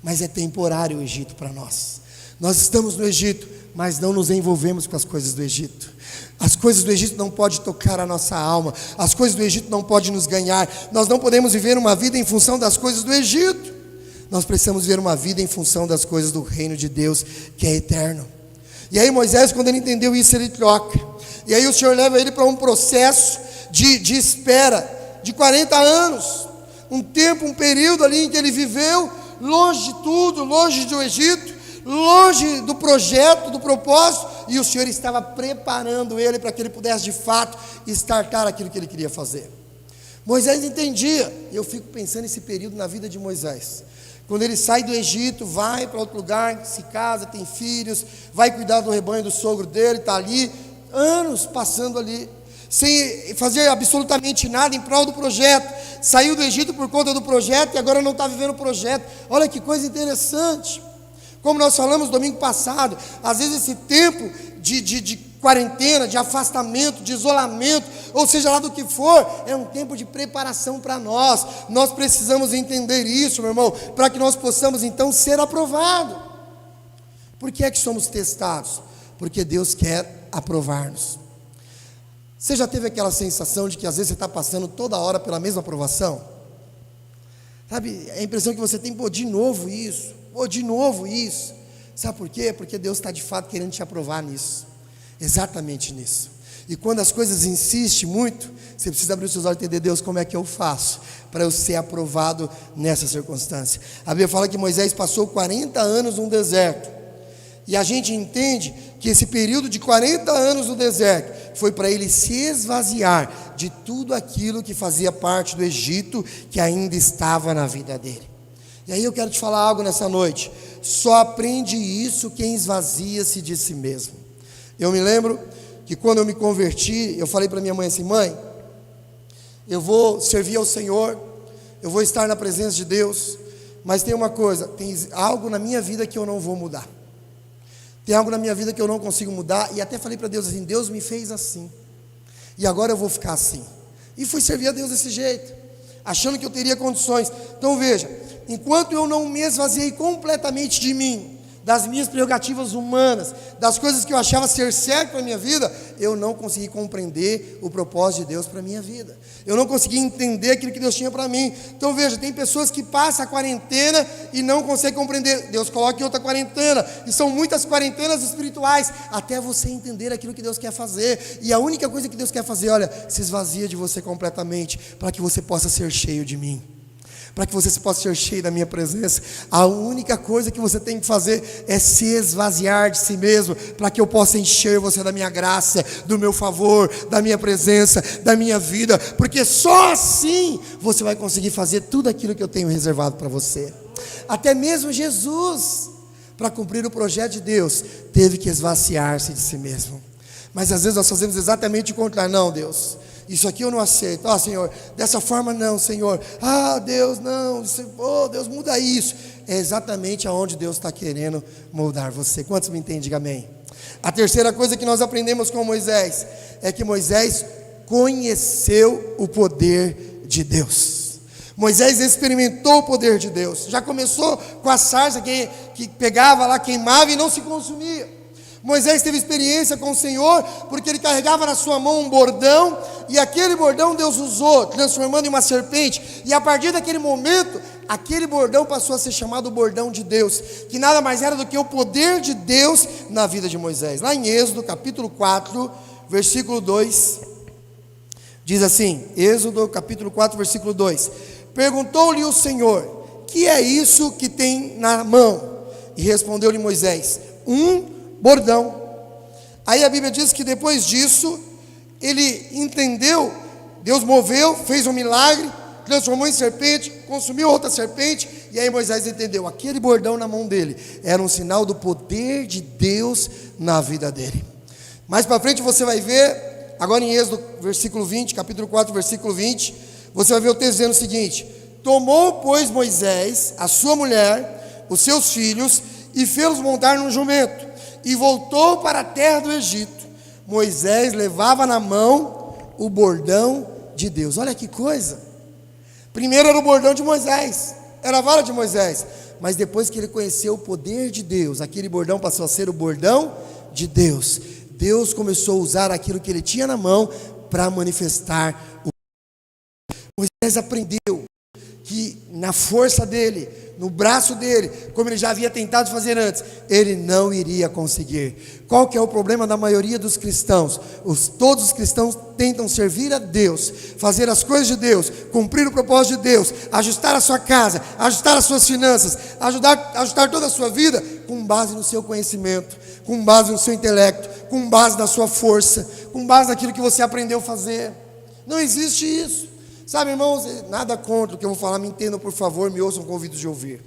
mas é temporário o Egito para nós. Nós estamos no Egito, mas não nos envolvemos com as coisas do Egito. As coisas do Egito não podem tocar a nossa alma. As coisas do Egito não podem nos ganhar. Nós não podemos viver uma vida em função das coisas do Egito. Nós precisamos viver uma vida em função das coisas do reino de Deus, que é eterno. E aí Moisés, quando ele entendeu isso, ele troca. E aí o Senhor leva ele para um processo de espera, de 40 anos. Um tempo, um período ali em que ele viveu longe de tudo, longe do Egito, longe do projeto, do propósito, e o Senhor estava preparando ele para que ele pudesse de fato startar aquilo que ele queria fazer. Moisés entendia. Eu fico pensando nesse período na vida de Moisés, quando ele sai do Egito, vai para outro lugar, se casa, tem filhos, vai cuidar do rebanho do sogro dele, está ali, anos passando ali, sem fazer absolutamente nada em prol do projeto. Saiu do Egito por conta do projeto e agora não está vivendo o projeto. Olha que coisa interessante. Como nós falamos domingo passado, às vezes esse tempo de quarentena, de afastamento, de isolamento, ou seja lá do que for, é um tempo de preparação para nós. Nós precisamos entender isso, meu irmão, para que nós possamos então ser aprovados. Por que é que somos testados? Porque Deus quer aprovar-nos. Você já teve aquela sensação de que às vezes você está passando toda hora pela mesma aprovação? Sabe, a impressão que você tem, de novo isso, de novo isso. Sabe por quê? Porque Deus está de fato querendo te aprovar nisso, exatamente nisso. E quando as coisas insistem muito, você precisa abrir os seus olhos e entender: Deus, como é que eu faço para eu ser aprovado nessa circunstância? A Bíblia fala que Moisés passou 40 anos no deserto, e a gente entende que esse período de 40 anos no deserto foi para ele se esvaziar de tudo aquilo que fazia parte do Egito, que ainda estava na vida dele. E aí eu quero te falar algo nessa noite: só aprende isso quem esvazia-se de si mesmo. Eu me lembro que quando eu me converti, eu falei para minha mãe assim: mãe, eu vou servir ao Senhor, eu vou estar na presença de Deus, mas tem uma coisa, tem algo na minha vida que eu não vou mudar. Tem algo na minha vida que eu não consigo mudar. E até falei para Deus assim: Deus me fez assim, e agora eu vou ficar assim. E fui servir a Deus desse jeito, achando que eu teria condições. Então veja, enquanto eu não me esvaziei completamente de mim, das minhas prerrogativas humanas, das coisas que eu achava ser certo para a minha vida, eu não consegui compreender o propósito de Deus para a minha vida. Eu não consegui entender aquilo que Deus tinha para mim. Então veja, tem pessoas que passam a quarentena e não conseguem compreender. Deus coloca em outra quarentena, e são muitas quarentenas espirituais, até você entender aquilo que Deus quer fazer. E a única coisa que Deus quer fazer, olha, se esvazia de você completamente, para que você possa ser cheio de mim, para que você possa ser cheio da minha presença. A única coisa que você tem que fazer é se esvaziar de si mesmo, para que eu possa encher você da minha graça, do meu favor, da minha presença, da minha vida, porque só assim você vai conseguir fazer tudo aquilo que eu tenho reservado para você. Até mesmo Jesus, para cumprir o projeto de Deus, teve que esvaziar-se de si mesmo. Mas às vezes nós fazemos exatamente o contrário. Não, Deus, isso aqui eu não aceito. Senhor, dessa forma não, Senhor. Deus, não. Deus, muda isso. É exatamente aonde Deus está querendo moldar você. Quantos me entendem? Diga amém. A terceira coisa que nós aprendemos com Moisés é que Moisés conheceu o poder de Deus. Moisés experimentou o poder de Deus. Já começou com a sarça que pegava lá, queimava e não se consumia. Moisés teve experiência com o Senhor, porque ele carregava na sua mão um bordão, e aquele bordão Deus usou, transformando em uma serpente, e a partir daquele momento, aquele bordão passou a ser chamado o bordão de Deus, que nada mais era do que o poder de Deus na vida de Moisés. Lá em Êxodo, capítulo 4, versículo 2, diz assim, Êxodo, capítulo 4, versículo 2, perguntou-lhe o Senhor: que é isso que tem na mão? E respondeu-lhe Moisés: um bordão. Aí a Bíblia diz que depois disso, ele entendeu, Deus moveu, fez um milagre, transformou em serpente, consumiu outra serpente, e aí Moisés entendeu, aquele bordão na mão dele, era um sinal do poder de Deus na vida dele. Mais para frente você vai ver, agora em Êxodo, versículo 20, capítulo 4, versículo 20, você vai ver o texto dizendo o seguinte: tomou, pois, Moisés, a sua mulher, os seus filhos, e fê-los montar num jumento, e voltou para a terra do Egito. Moisés levava na mão o bordão de Deus. Olha que coisa. Primeiro era o bordão de Moisés, era a vara de Moisés, mas depois que ele conheceu o poder de Deus, aquele bordão passou a ser o bordão de Deus. Deus começou a usar aquilo que ele tinha na mão para manifestar o... Moisés aprendeu que na força dele, no braço dele, como ele já havia tentado fazer antes, ele não iria conseguir. Qual que é o problema da maioria dos cristãos? Todos os cristãos tentam servir a Deus, fazer as coisas de Deus, cumprir o propósito de Deus, ajustar a sua casa, ajustar as suas finanças, ajustar toda a sua vida, com base no seu conhecimento, com base no seu intelecto, com base na sua força, com base naquilo que você aprendeu a fazer. Não existe isso. Sabe, irmãos, nada contra o que eu vou falar, me entendam por favor, me ouçam com ouvidos de ouvir.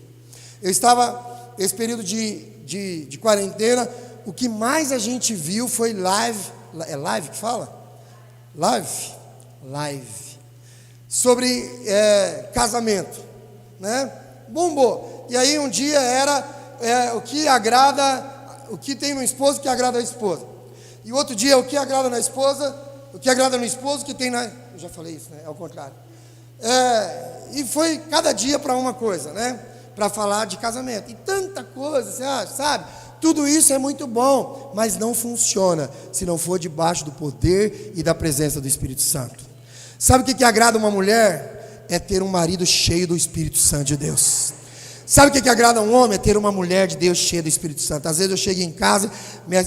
Eu estava, esse período de quarentena, o que mais a gente viu foi live, é live que fala? Live, sobre casamento, né? Bombou. E aí um dia era o que agrada, o que tem no esposo que agrada a esposa. E outro dia o que agrada na esposa, o que agrada no esposo que tem na... Eu já falei isso, né? É o contrário. E foi cada dia para uma coisa, né? Para falar de casamento. E tanta coisa, você acha, sabe? Tudo isso é muito bom, mas não funciona se não for debaixo do poder e da presença do Espírito Santo. Sabe o que agrada uma mulher? É ter um marido cheio do Espírito Santo de Deus. Sabe o que agrada um homem? É ter uma mulher de Deus cheia do Espírito Santo. Às vezes eu chego em casa,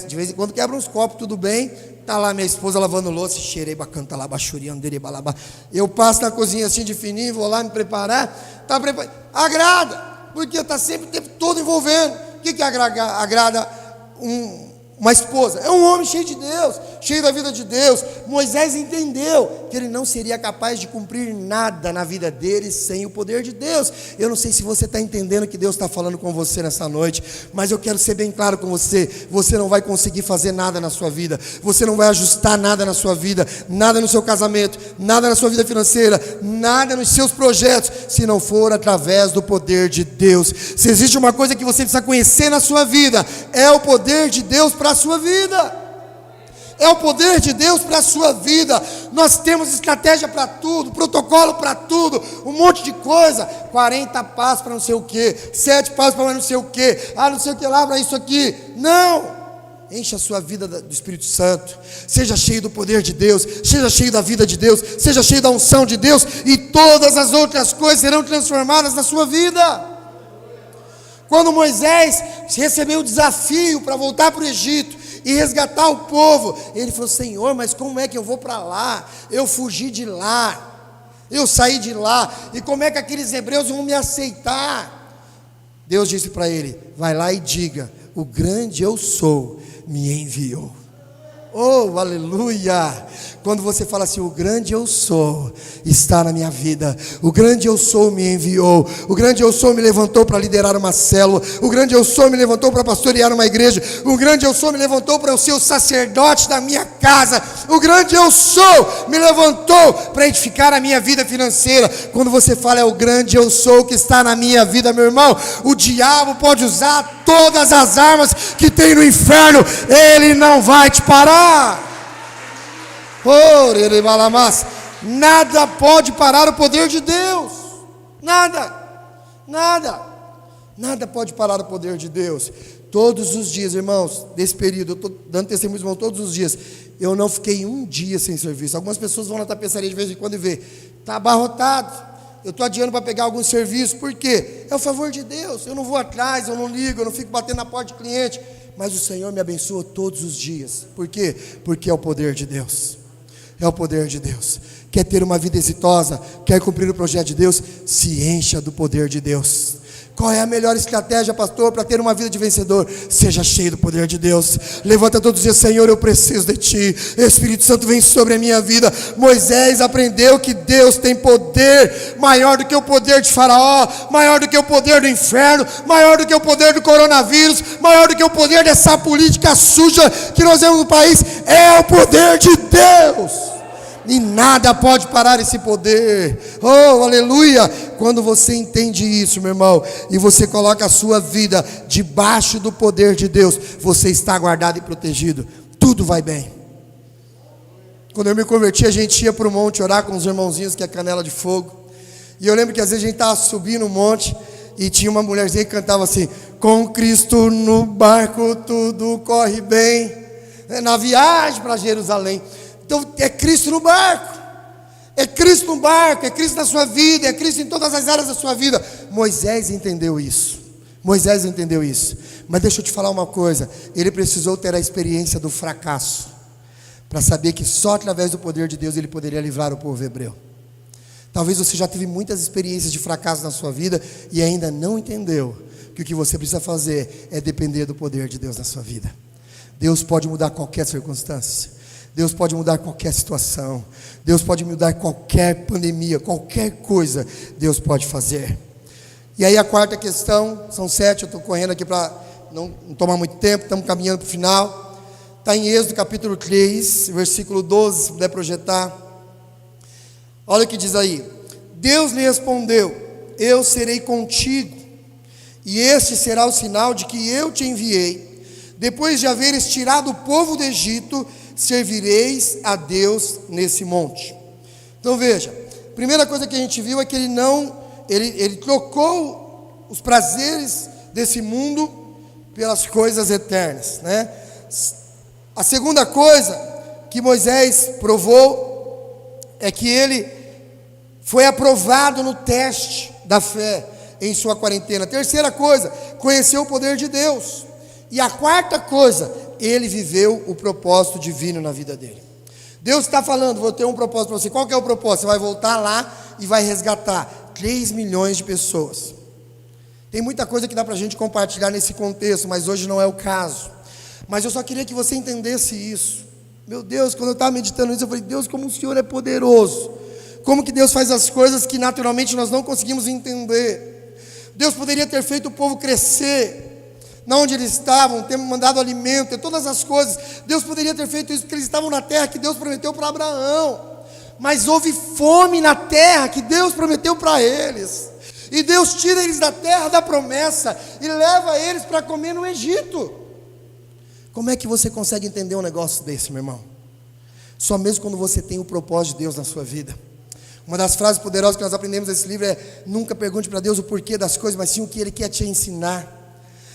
de vez em quando quebra uns copos, tudo bem. Está lá minha esposa lavando louça, cheirei bacana, está lá baixuriando, balabá. Eu passo na cozinha assim de fininho, vou lá me preparar. Está preparado. Agrada, porque está sempre o tempo todo envolvendo. O que agrada uma esposa? É um homem cheio de Deus, cheio da vida de Deus. Moisés entendeu que ele não seria capaz de cumprir nada na vida dele sem o poder de Deus. Eu não sei se você está entendendo o que Deus está falando com você nessa noite, mas eu quero ser bem claro com você. Você não vai conseguir fazer nada na sua vida, você não vai ajustar nada na sua vida, nada no seu casamento, nada na sua vida financeira, nada nos seus projetos, se não for através do poder de Deus. Se existe uma coisa que você precisa conhecer na sua vida, é o poder de Deus para a sua vida. É o poder de Deus para a sua vida. Nós temos estratégia para tudo, protocolo para tudo, um monte de coisa. 40 passos para não sei o que, 7 passos para não sei o que, não sei o que lá para isso aqui. Não! Encha a sua vida do Espírito Santo. Seja cheio do poder de Deus, seja cheio da vida de Deus, seja cheio da unção de Deus, e todas as outras coisas serão transformadas na sua vida. Quando Moisés recebeu o desafio para voltar para o Egito e resgatar o povo, ele falou: Senhor, mas como é que eu vou para lá? Eu fugi de lá, eu saí de lá, e como é que aqueles hebreus vão me aceitar? Deus disse para ele: vai lá e diga: o grande eu sou me enviou. Oh, aleluia! Quando você fala assim, o grande eu sou está na minha vida, o grande eu sou me enviou, o grande eu sou me levantou para liderar uma célula, o grande eu sou me levantou para pastorear uma igreja, o grande eu sou me levantou para eu ser o sacerdote da minha casa, o grande eu sou me levantou para edificar a minha vida financeira. Quando você fala é o grande eu sou que está na minha vida, meu irmão, o diabo pode usar todas as armas que tem no inferno, ele não vai te parar. Nada pode parar o poder de Deus. Nada pode parar o poder de Deus. Todos os dias, irmãos, desse período, eu estou dando testemunho, irmão, todos os dias, eu não fiquei um dia sem serviço. Algumas pessoas vão na tapeçaria de vez em quando e vê, está abarrotado, eu estou adiando para pegar algum serviço. Por quê? É o favor de Deus. Eu não vou atrás, eu não ligo, eu não fico batendo na porta de cliente, mas o Senhor me abençoa todos os dias. Por quê? Porque é o poder de Deus. É o poder de Deus. Quer ter uma vida exitosa, quer cumprir o projeto de Deus, se encha do poder de Deus. Qual é a melhor estratégia, pastor, para ter uma vida de vencedor? Seja cheio do poder de Deus. Levanta todos os dias: Senhor, eu preciso de Ti. Espírito Santo, vem sobre a minha vida. Moisés aprendeu que Deus tem poder maior do que o poder de Faraó, maior do que o poder do inferno, maior do que o poder do coronavírus, maior do que o poder dessa política suja que nós vemos no país. É o poder de Deus. E nada pode parar esse poder. Oh, aleluia! Quando você entende isso, meu irmão, e você coloca a sua vida debaixo do poder de Deus, você está guardado e protegido. Tudo vai bem. Quando eu me converti, a gente ia para o monte orar com os irmãozinhos, que é canela de fogo. E eu lembro que às vezes a gente estava subindo o monte e tinha uma mulherzinha que cantava assim: com Cristo no barco tudo corre bem, na viagem para Jerusalém. Então é Cristo no barco, É Cristo no barco, é Cristo na sua vida, é Cristo em todas as áreas da sua vida. Moisés entendeu isso. Moisés entendeu isso. Mas deixa eu te falar uma coisa. Ele precisou ter a experiência do fracasso para saber que só através do poder de Deus ele poderia livrar o povo hebreu. Talvez você já teve muitas experiências de fracasso na sua vida e ainda não entendeu que o que você precisa fazer é depender do poder de Deus na sua vida. Deus pode mudar qualquer circunstância. Deus pode mudar qualquer situação. Deus pode mudar qualquer pandemia, qualquer coisa Deus pode fazer. E aí a quarta questão, são 7, eu estou correndo aqui para não tomar muito tempo, estamos caminhando para o final. Está em Êxodo capítulo 3, versículo 12, se puder projetar. Olha o que diz aí. Deus lhe respondeu: eu serei contigo, e este será o sinal de que eu te enviei. Depois de haveres tirado o povo do Egito, servireis a Deus nesse monte. Então veja, a primeira coisa que a gente viu é que ele trocou os prazeres desse mundo pelas coisas eternas, né? A segunda coisa que Moisés provou é que ele foi aprovado no teste da fé em sua quarentena. A terceira coisa, conheceu o poder de Deus. E a quarta coisa, ele viveu o propósito divino na vida dele. Deus está falando: vou ter um propósito para você. Qual que é o propósito? Você vai voltar lá e vai resgatar 3 milhões de pessoas. Tem muita coisa que dá para a gente compartilhar nesse contexto, mas hoje não é o caso. Mas eu só queria que você entendesse isso. Meu Deus, quando eu estava meditando isso, eu falei: Deus, como o Senhor é poderoso. Como que Deus faz as coisas que naturalmente nós não conseguimos entender. Deus poderia ter feito o povo crescer na onde eles estavam, ter mandado alimento, ter todas as coisas. Deus poderia ter feito isso porque eles estavam na terra que Deus prometeu para Abraão. Mas houve fome na terra que Deus prometeu para eles. E Deus tira eles da terra da promessa e leva eles para comer no Egito. Como é que você consegue entender um negócio desse, meu irmão? Só mesmo quando você tem o propósito de Deus na sua vida. Uma das frases poderosas que nós aprendemos nesse livro é: nunca pergunte para Deus o porquê das coisas, mas sim o que Ele quer te ensinar.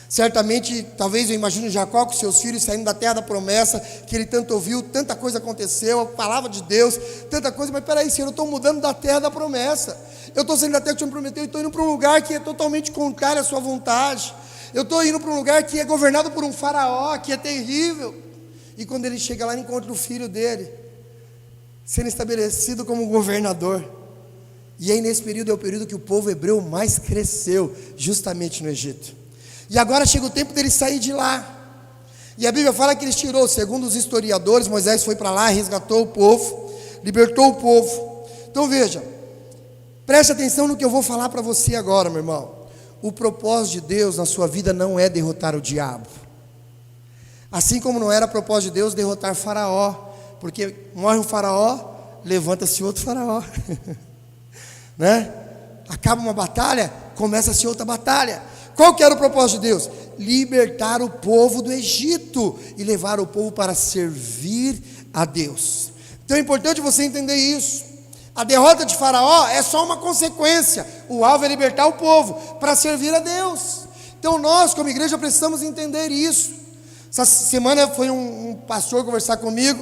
Certamente, talvez eu imagino Jacó com seus filhos saindo da terra da promessa, que ele tanto ouviu, tanta coisa aconteceu, a palavra de Deus, tanta coisa. Mas peraí, Senhor, eu estou mudando da terra da promessa. Eu estou saindo da terra que o Senhor me prometeu e estou indo para um lugar que é totalmente contrário à sua vontade. Eu estou indo para um lugar que é governado por um faraó, que é terrível. E quando ele chega lá, ele encontra o filho dele sendo estabelecido como governador. E aí nesse período é o período que o povo hebreu mais cresceu, justamente no Egito. E agora chega o tempo dele sair de lá. E a Bíblia fala que ele tirou, segundo os historiadores, Moisés foi para lá, resgatou o povo, libertou o povo. Então veja, preste atenção no que eu vou falar para você agora, meu irmão. O propósito de Deus na sua vida não é derrotar o diabo. Assim como não era propósito de Deus derrotar Faraó, porque morre um faraó, levanta-se outro faraó. Né? Acaba uma batalha, começa-se outra batalha. Qual que era o propósito de Deus? Libertar o povo do Egito e levar o povo para servir a Deus. Então é importante você entender isso. A derrota de Faraó é só uma consequência. O alvo é libertar o povo para servir a Deus. Então nós, como igreja, precisamos entender isso. Essa semana foi um pastor conversar comigo,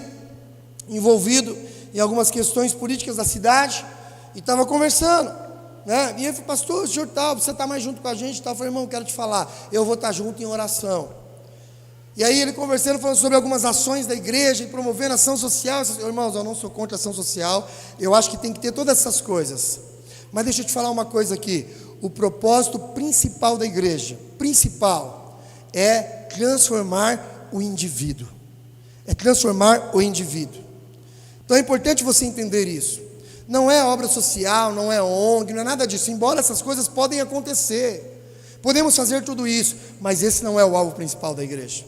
envolvido em algumas questões políticas da cidade, e estava conversando. Né? E ele falou: pastor, o senhor tal, você está mais junto com a gente? Eu falei: irmão, quero te falar, eu vou estar junto em oração. E aí ele conversando, falando sobre algumas ações da igreja e promovendo ação social. Irmãos, eu não sou contra a ação social, eu acho que tem que ter todas essas coisas. Mas deixa eu te falar uma coisa aqui. O propósito principal da igreja, é transformar o indivíduo. É transformar o indivíduo. Então é importante você entender isso. Não é obra social, não é ONG, não é nada disso. Embora essas coisas podem acontecer, podemos fazer tudo isso, mas esse não é o alvo principal da igreja.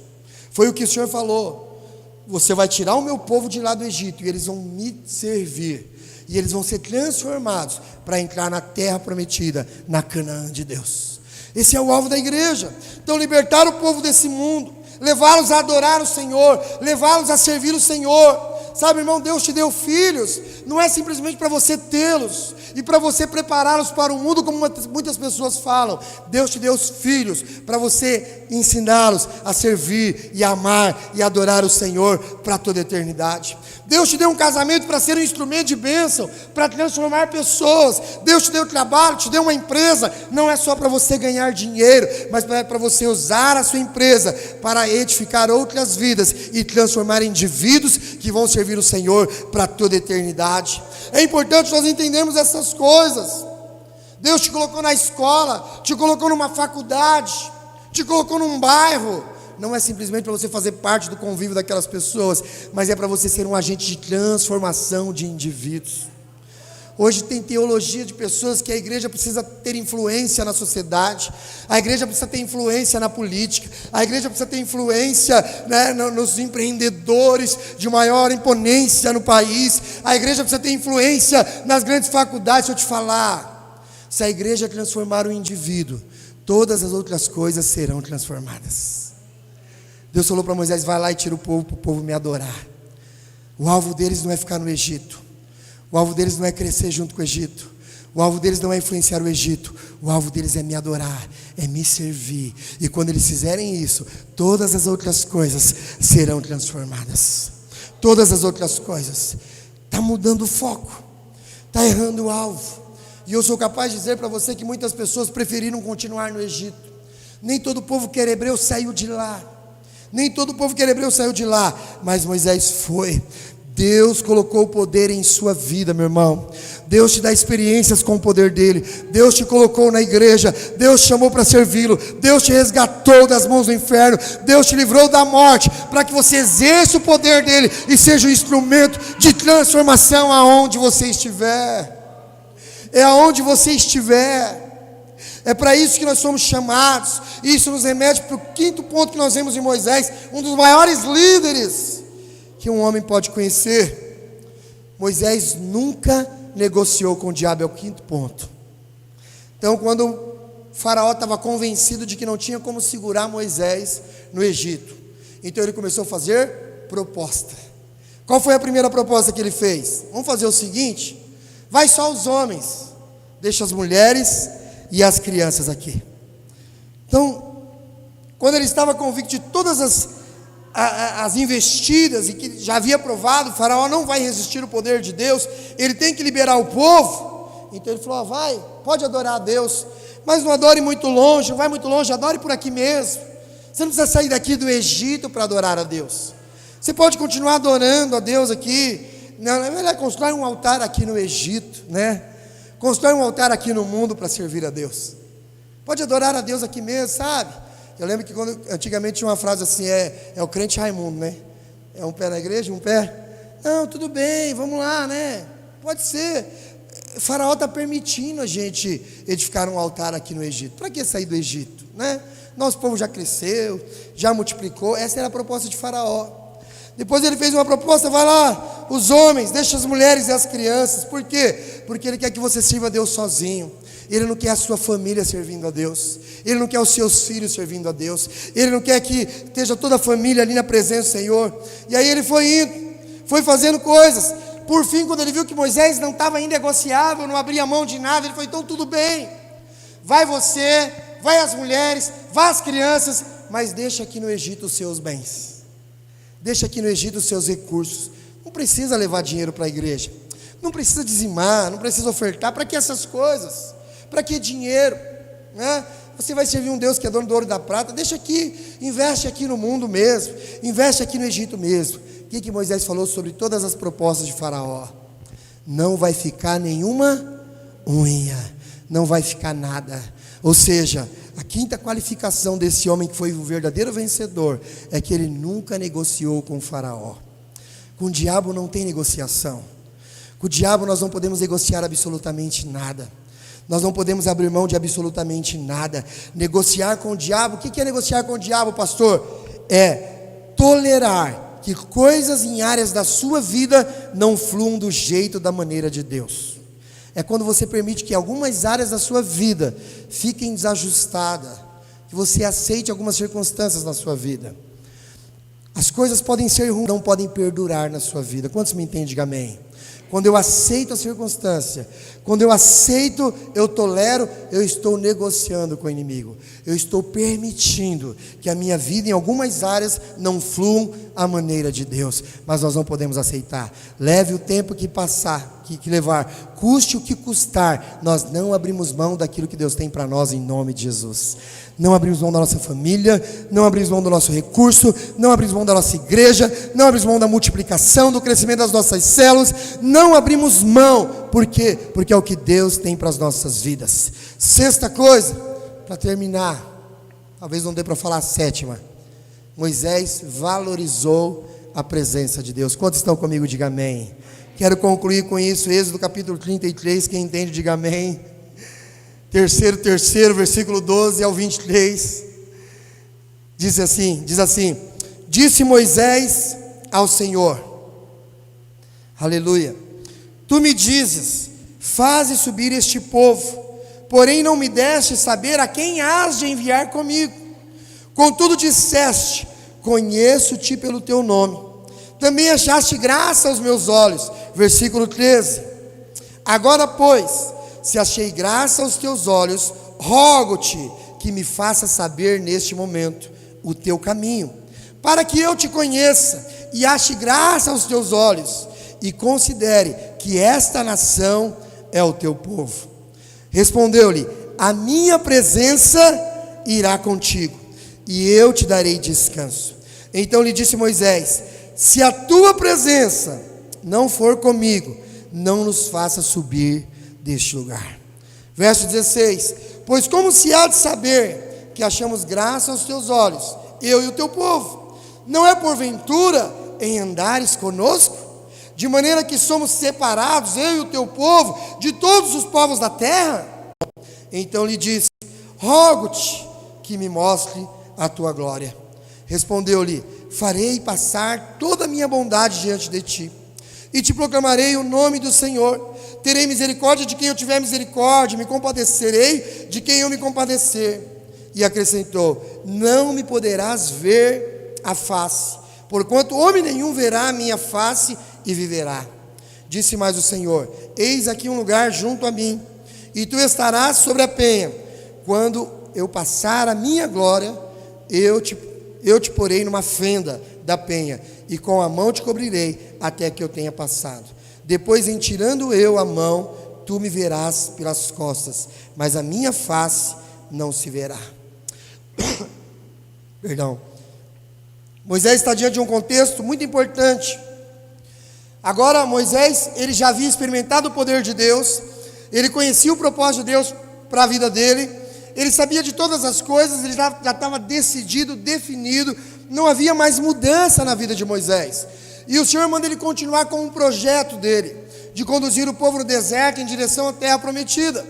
Foi o que o Senhor falou: você vai tirar o meu povo de lá do Egito e eles vão me servir, e eles vão ser transformados para entrar na terra prometida, na Canaã de Deus. Esse é o alvo da igreja. Então libertar o povo desse mundo, levá-los a adorar o Senhor, levá-los a servir o Senhor. Sabe, irmão, Deus te deu filhos, não é simplesmente para você tê-los e para você prepará-los para o mundo, como muitas pessoas falam. Deus te deu os filhos para você ensiná-los a servir e amar e adorar o Senhor para toda a eternidade. Deus te deu um casamento para ser um instrumento de bênção, para transformar pessoas. Deus te deu trabalho, te deu uma empresa, não é só para você ganhar dinheiro, mas para você usar a sua empresa para edificar outras vidas e transformar indivíduos que vão servir o Senhor para toda a eternidade. É importante nós entendermos essas coisas. Deus te colocou na escola, te colocou numa faculdade, te colocou num bairro. Não é simplesmente para você fazer parte do convívio daquelas pessoas, mas é para você ser um agente de transformação de indivíduos. Hoje tem teologia de pessoas que a igreja precisa ter influência na sociedade, a igreja precisa ter influência na política, a igreja precisa ter influência, né, nos empreendedores de maior imponência no país, a igreja precisa ter influência nas grandes faculdades. Se eu te falar, se a igreja transformar o indivíduo, todas as outras coisas serão transformadas. Deus falou para Moisés: vai lá e tira o povo, para o povo me adorar. O alvo deles não é ficar no Egito, o alvo deles não é crescer junto com o Egito, o alvo deles não é influenciar o Egito, o alvo deles é me adorar, é me servir. E quando eles fizerem isso, todas as outras coisas serão transformadas. Todas as outras coisas. Está mudando o foco, está errando o alvo. E eu sou capaz de dizer para você que muitas pessoas preferiram continuar no Egito. Nem todo o povo que era hebreu saiu de lá. Nem todo o povo que era hebreu saiu de lá, mas Moisés foi. Deus colocou o poder em sua vida, meu irmão. Deus te dá experiências com o poder dele. Deus te colocou na igreja. Deus te chamou para servi-lo. Deus te resgatou das mãos do inferno. Deus te livrou da morte, para que você exerça o poder dele e seja um instrumento de transformação aonde você estiver. É aonde você estiver. É para isso que nós somos chamados. Isso nos remete para o quinto ponto que nós vemos em Moisés, um dos maiores líderes que um homem pode conhecer. Moisés nunca negociou com o diabo, é o quinto ponto. Então, quando o faraó estava convencido de que não tinha como segurar Moisés no Egito, então ele começou a fazer proposta. Qual foi a primeira proposta que ele fez? Vamos fazer o seguinte: vai só os homens, deixa as mulheres e as crianças aqui. Então, quando ele estava convicto de todas as investidas e que já havia provado, o faraó não vai resistir ao poder de Deus, ele tem que liberar o povo. Então ele falou: vai, pode adorar a Deus, mas não adore muito longe, não vai muito longe, adore por aqui mesmo. Você não precisa sair daqui do Egito para adorar a Deus. Você pode continuar adorando a Deus aqui. Não, é melhor constrói um altar aqui no Egito, né? Constrói um altar aqui no mundo para servir a Deus. Pode adorar a Deus aqui mesmo, sabe? Eu lembro que antigamente tinha uma frase assim: é o crente Raimundo, né? É um pé na igreja, um pé. Não, tudo bem, vamos lá, né? Pode ser. O faraó está permitindo a gente edificar um altar aqui no Egito. Para que sair do Egito, né? Nosso povo já cresceu, já multiplicou. Essa era a proposta de faraó. Depois ele fez uma proposta: vai lá, os homens, deixa as mulheres e as crianças. Por quê? Porque ele quer que você sirva a Deus sozinho. Ele não quer a sua família servindo a Deus. Ele não quer os seus filhos servindo a Deus. Ele não quer que esteja toda a família ali na presença do Senhor. E aí ele foi indo, foi fazendo coisas. Por fim, quando ele viu que Moisés não estava inegociável, não abria mão de nada, ele falou: então tudo bem, vai você, vai as mulheres, vai as crianças, mas deixa aqui no Egito os seus bens. Deixa aqui no Egito os seus recursos. Não precisa levar dinheiro para a igreja. Não precisa dizimar, não precisa ofertar. Para que essas coisas? Para que dinheiro? Né? Você vai servir um Deus que é dono do ouro e da prata. Deixa aqui, investe aqui no mundo mesmo. Investe aqui no Egito mesmo. O que Moisés falou sobre todas as propostas de Faraó? Não vai ficar nenhuma unha. Não vai ficar nada. Ou seja, a quinta qualificação desse homem que foi o verdadeiro vencedor é que ele nunca negociou com o faraó. Com o diabo não tem negociação. Com o diabo nós não podemos negociar absolutamente nada. Nós não podemos abrir mão de absolutamente nada. Negociar com o diabo, o que é negociar com o diabo, pastor? É tolerar que coisas em áreas da sua vida não fluam do jeito, da maneira de Deus. É quando você permite que algumas áreas da sua vida fiquem desajustadas, que você aceite algumas circunstâncias na sua vida. As coisas podem ser ruins, não podem perdurar na sua vida. Quantos me entendem? Diga amém. Quando eu aceito a circunstância, quando eu aceito, eu tolero, eu estou negociando com o inimigo. Eu estou permitindo que a minha vida em algumas áreas não fluam à maneira de Deus. Mas nós não podemos aceitar. Leve o tempo que passar, que levar, custe o que custar, nós não abrimos mão daquilo que Deus tem para nós em nome de Jesus. Não abrimos mão da nossa família, não abrimos mão do nosso recurso, não abrimos mão da nossa igreja, não abrimos mão da multiplicação, do crescimento das nossas células, não abrimos mão. Por quê? Porque é o que Deus tem para as nossas vidas. Sexta coisa, para terminar, talvez não dê para falar a sétima. Moisés valorizou a presença de Deus. Quantos estão comigo? Diga amém. Quero concluir com isso, Êxodo capítulo 33, quem entende, diga amém. Terceiro, versículo 12 ao 23, diz assim, disse Moisés ao Senhor, aleluia, tu me dizes, faze subir este povo, porém não me deste saber a quem hás de enviar comigo, contudo disseste, conheço-te pelo teu nome, também achaste graça aos meus olhos, versículo 13, agora pois, se achei graça aos teus olhos, rogo-te que me faça saber neste momento o teu caminho, para que eu te conheça e ache graça aos teus olhos, e considere que esta nação é o teu povo. Respondeu-lhe, a minha presença irá contigo, e eu te darei descanso. Então lhe disse Moisés, se a tua presença não for comigo, não nos faça subir deste lugar. Verso 16, pois como se há de saber que achamos graça aos teus olhos, eu e o teu povo, não é porventura em andares conosco, de maneira que somos separados, eu e o teu povo, de todos os povos da terra? Então lhe disse, rogo-te que me mostre a tua glória. Respondeu-lhe, farei passar toda a minha bondade diante de ti, e te proclamarei o nome do Senhor. Terei misericórdia de quem eu tiver misericórdia, me compadecerei de quem eu me compadecer. E acrescentou, não me poderás ver a face, porquanto homem nenhum verá a minha face e viverá. Disse mais o Senhor, eis aqui um lugar junto a mim, e tu estarás sobre a penha. Quando eu passar a minha glória, eu te porei numa fenda da penha, e com a mão te cobrirei, até que eu tenha passado. Depois, em tirando eu a mão, tu me verás pelas costas, mas a minha face não se verá. Perdão. Moisés está diante de um contexto muito importante. Agora, Moisés, ele já havia experimentado o poder de Deus, ele conhecia o propósito de Deus para a vida dele, ele sabia de todas as coisas, ele já estava decidido, definido, não havia mais mudança na vida de Moisés. E o Senhor manda ele continuar com um projeto dele, de conduzir o povo no deserto em direção à terra prometida.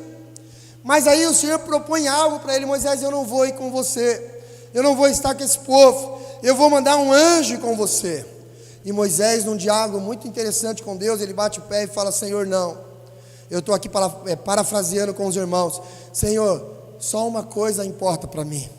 Mas aí o Senhor propõe algo para ele, Moisés, eu não vou ir com você, eu não vou estar com esse povo, eu vou mandar um anjo com você. E Moisés, num diálogo muito interessante com Deus, ele bate o pé e fala, Senhor, não, eu estou aqui parafraseando com os irmãos, Senhor, só uma coisa importa para mim,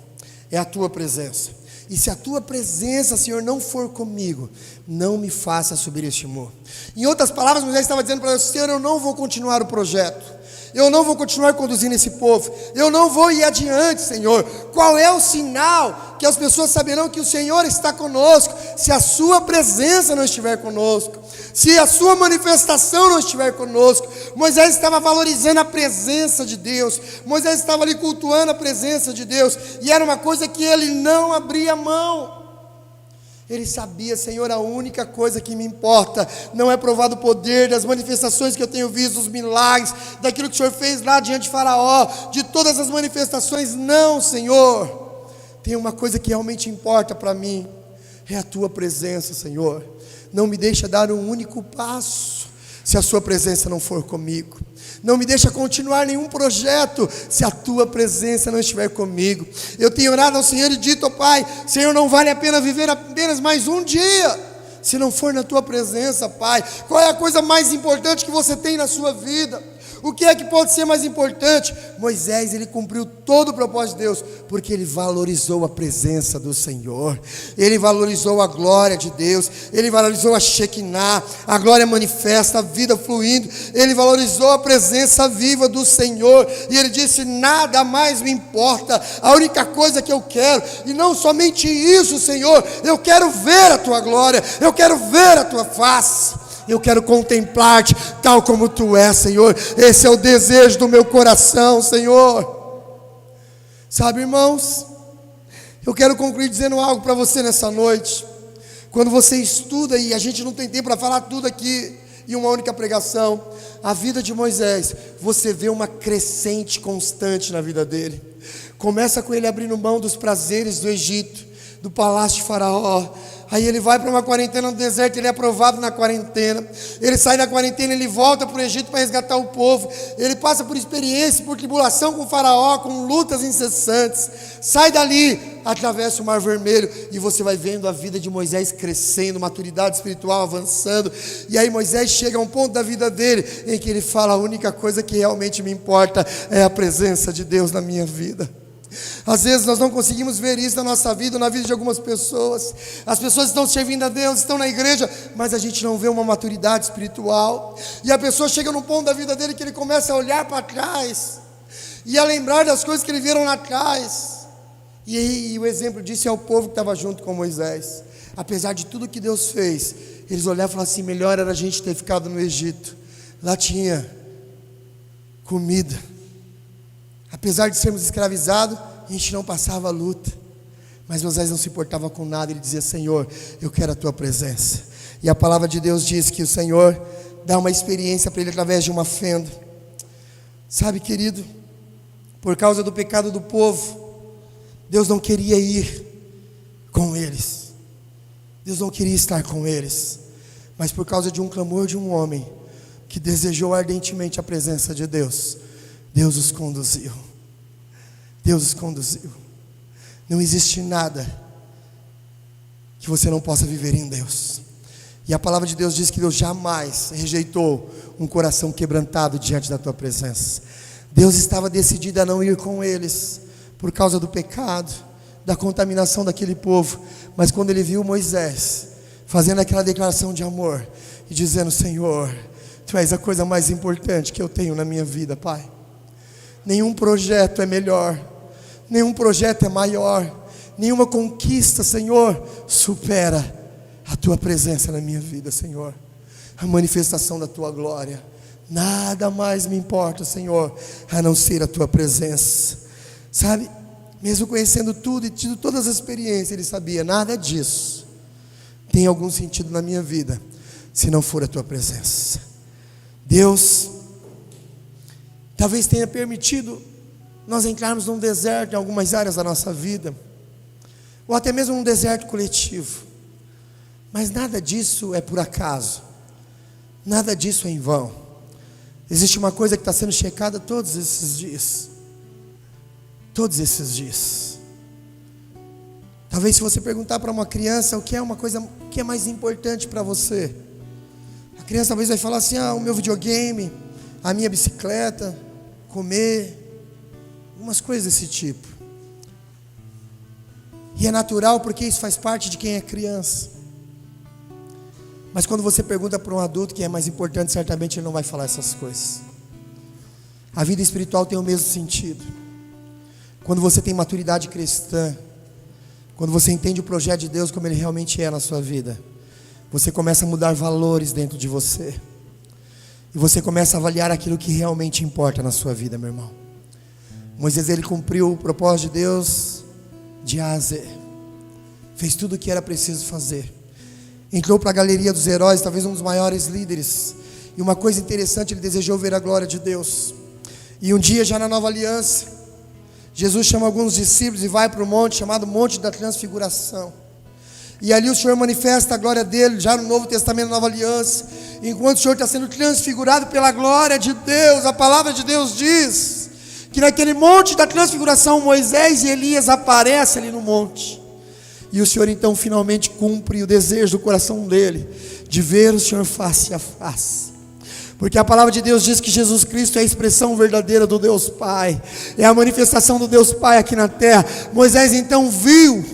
é a tua presença. E se a tua presença, Senhor, não for comigo, não me faça subir este morro. Em outras palavras, Moisés estava dizendo para Deus, Senhor, eu não vou continuar o projeto, eu não vou continuar conduzindo esse povo, eu não vou ir adiante, Senhor. Qual é o sinal que as pessoas saberão que o Senhor está conosco? Se a sua presença não estiver conosco, se a sua manifestação não estiver conosco. Moisés estava valorizando a presença de Deus, Moisés estava ali cultuando a presença de Deus, e era uma coisa que ele não abria mão. Ele sabia, Senhor, a única coisa que me importa não é provar do poder, das manifestações que eu tenho visto, os milagres, daquilo que o Senhor fez lá diante de Faraó, de todas as manifestações. Não, Senhor, tem uma coisa que realmente importa para mim, é a tua presença, Senhor. Não me deixa dar um único passo se a sua presença não for comigo. Não me deixa continuar nenhum projeto se a tua presença não estiver comigo. Eu tenho orado ao Senhor e dito, Pai, Senhor, não vale a pena viver apenas mais um dia se não for na tua presença, Pai. Qual é a coisa mais importante que você tem na sua vida? O que é que pode ser mais importante? Moisés, ele cumpriu todo o propósito de Deus, porque ele valorizou a presença do Senhor, ele valorizou a glória de Deus, ele valorizou a Shekinah, a glória manifesta, a vida fluindo, ele valorizou a presença viva do Senhor, e ele disse: nada mais me importa, a única coisa que eu quero, e não somente isso, Senhor, eu quero ver a tua glória, eu quero ver a tua face, eu quero contemplar-te tal como tu és, Senhor. Esse é o desejo do meu coração, Senhor. Sabe, irmãos, eu quero concluir dizendo algo para você nessa noite. Quando você estuda, e a gente não tem tempo para falar tudo aqui em uma única pregação, a vida de Moisés, você vê uma crescente constante na vida dele. Começa com ele abrindo mão dos prazeres do Egito, do palácio de Faraó. Aí ele vai para uma quarentena no deserto, ele é aprovado na quarentena, ele sai da quarentena, ele volta para o Egito para resgatar o povo, ele passa por experiência, por tribulação com o Faraó, com lutas incessantes, sai dali, atravessa o Mar Vermelho, e você vai vendo a vida de Moisés crescendo, maturidade espiritual avançando, e aí Moisés chega a um ponto da vida dele, em que ele fala: a única coisa que realmente me importa é a presença de Deus na minha vida. Às vezes nós não conseguimos ver isso na nossa vida, na vida de algumas pessoas. As pessoas estão servindo a Deus, estão na igreja, mas a gente não vê uma maturidade espiritual. E a pessoa chega num ponto da vida dele que ele começa a olhar para trás e a lembrar das coisas que ele viram lá atrás. E o exemplo disso é o povo que estava junto com Moisés. Apesar de tudo que Deus fez, eles olharam e falaram assim: melhor era a gente ter ficado no Egito. Lá tinha comida. Apesar de sermos escravizados, a gente não passava luta. Mas Moisés não se importava com nada. Ele dizia: Senhor, eu quero a tua presença. E a palavra de Deus diz que o Senhor dá uma experiência para ele através de uma fenda. Sabe, querido, por causa do pecado do povo, Deus não queria ir com eles, Deus não queria estar com eles, mas por causa de um clamor de um homem que desejou ardentemente a presença de Deus, Deus os conduziu. Deus os conduziu. Não existe nada que você não possa viver em Deus. E a palavra de Deus diz que Deus jamais rejeitou um coração quebrantado diante da tua presença. Deus estava decidido a não ir com eles por causa do pecado, da contaminação daquele povo. Mas quando ele viu Moisés fazendo aquela declaração de amor e dizendo: Senhor, tu és a coisa mais importante que eu tenho na minha vida, Pai. Nenhum projeto é melhor, nenhum projeto é maior, nenhuma conquista, Senhor, supera a tua presença na minha vida, Senhor. A manifestação da tua glória. Nada mais me importa, Senhor, a não ser a tua presença. Sabe, mesmo conhecendo tudo e tido todas as experiências, ele sabia: nada disso tem algum sentido na minha vida se não for a tua presença. Deus talvez tenha permitido nós entrarmos num deserto em algumas áreas da nossa vida, ou até mesmo num deserto coletivo, mas nada disso é por acaso, nada disso é em vão. Existe uma coisa que está sendo checada todos esses dias. Todos esses dias. Talvez se você perguntar para uma criança o que é uma coisa que é mais importante para você, a criança talvez vai falar assim: o meu videogame, a minha bicicleta, comer, algumas coisas desse tipo. E é natural, porque isso faz parte de quem é criança. Mas quando você pergunta para um adulto o que é mais importante, certamente ele não vai falar essas coisas. A vida espiritual tem o mesmo sentido. Quando você tem maturidade cristã, quando você entende o projeto de Deus como ele realmente é na sua vida, você começa a mudar valores dentro de você, e você começa a avaliar aquilo que realmente importa na sua vida, meu irmão. Moisés, ele cumpriu o propósito de Deus de A a Z, fez tudo o que era preciso fazer, entrou para a galeria dos heróis, talvez um dos maiores líderes. E uma coisa interessante, ele desejou ver a glória de Deus. E um dia, já na nova aliança, Jesus chama alguns discípulos e vai para o monte chamado Monte da Transfiguração. E ali o Senhor manifesta a glória dele, já no Novo Testamento, Nova Aliança. Enquanto o Senhor está sendo transfigurado pela glória de Deus, a palavra de Deus diz que naquele Monte da Transfiguração, Moisés e Elias aparecem ali no monte. E o Senhor então finalmente cumpre o desejo do coração dele, de ver o Senhor face a face. Porque a palavra de Deus diz que Jesus Cristo é a expressão verdadeira do Deus Pai, é a manifestação do Deus Pai aqui na terra. Moisés então viu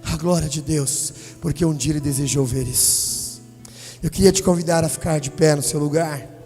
a glória de Deus, porque um dia ele desejou ver isso. Eu queria te convidar a ficar de pé no seu lugar.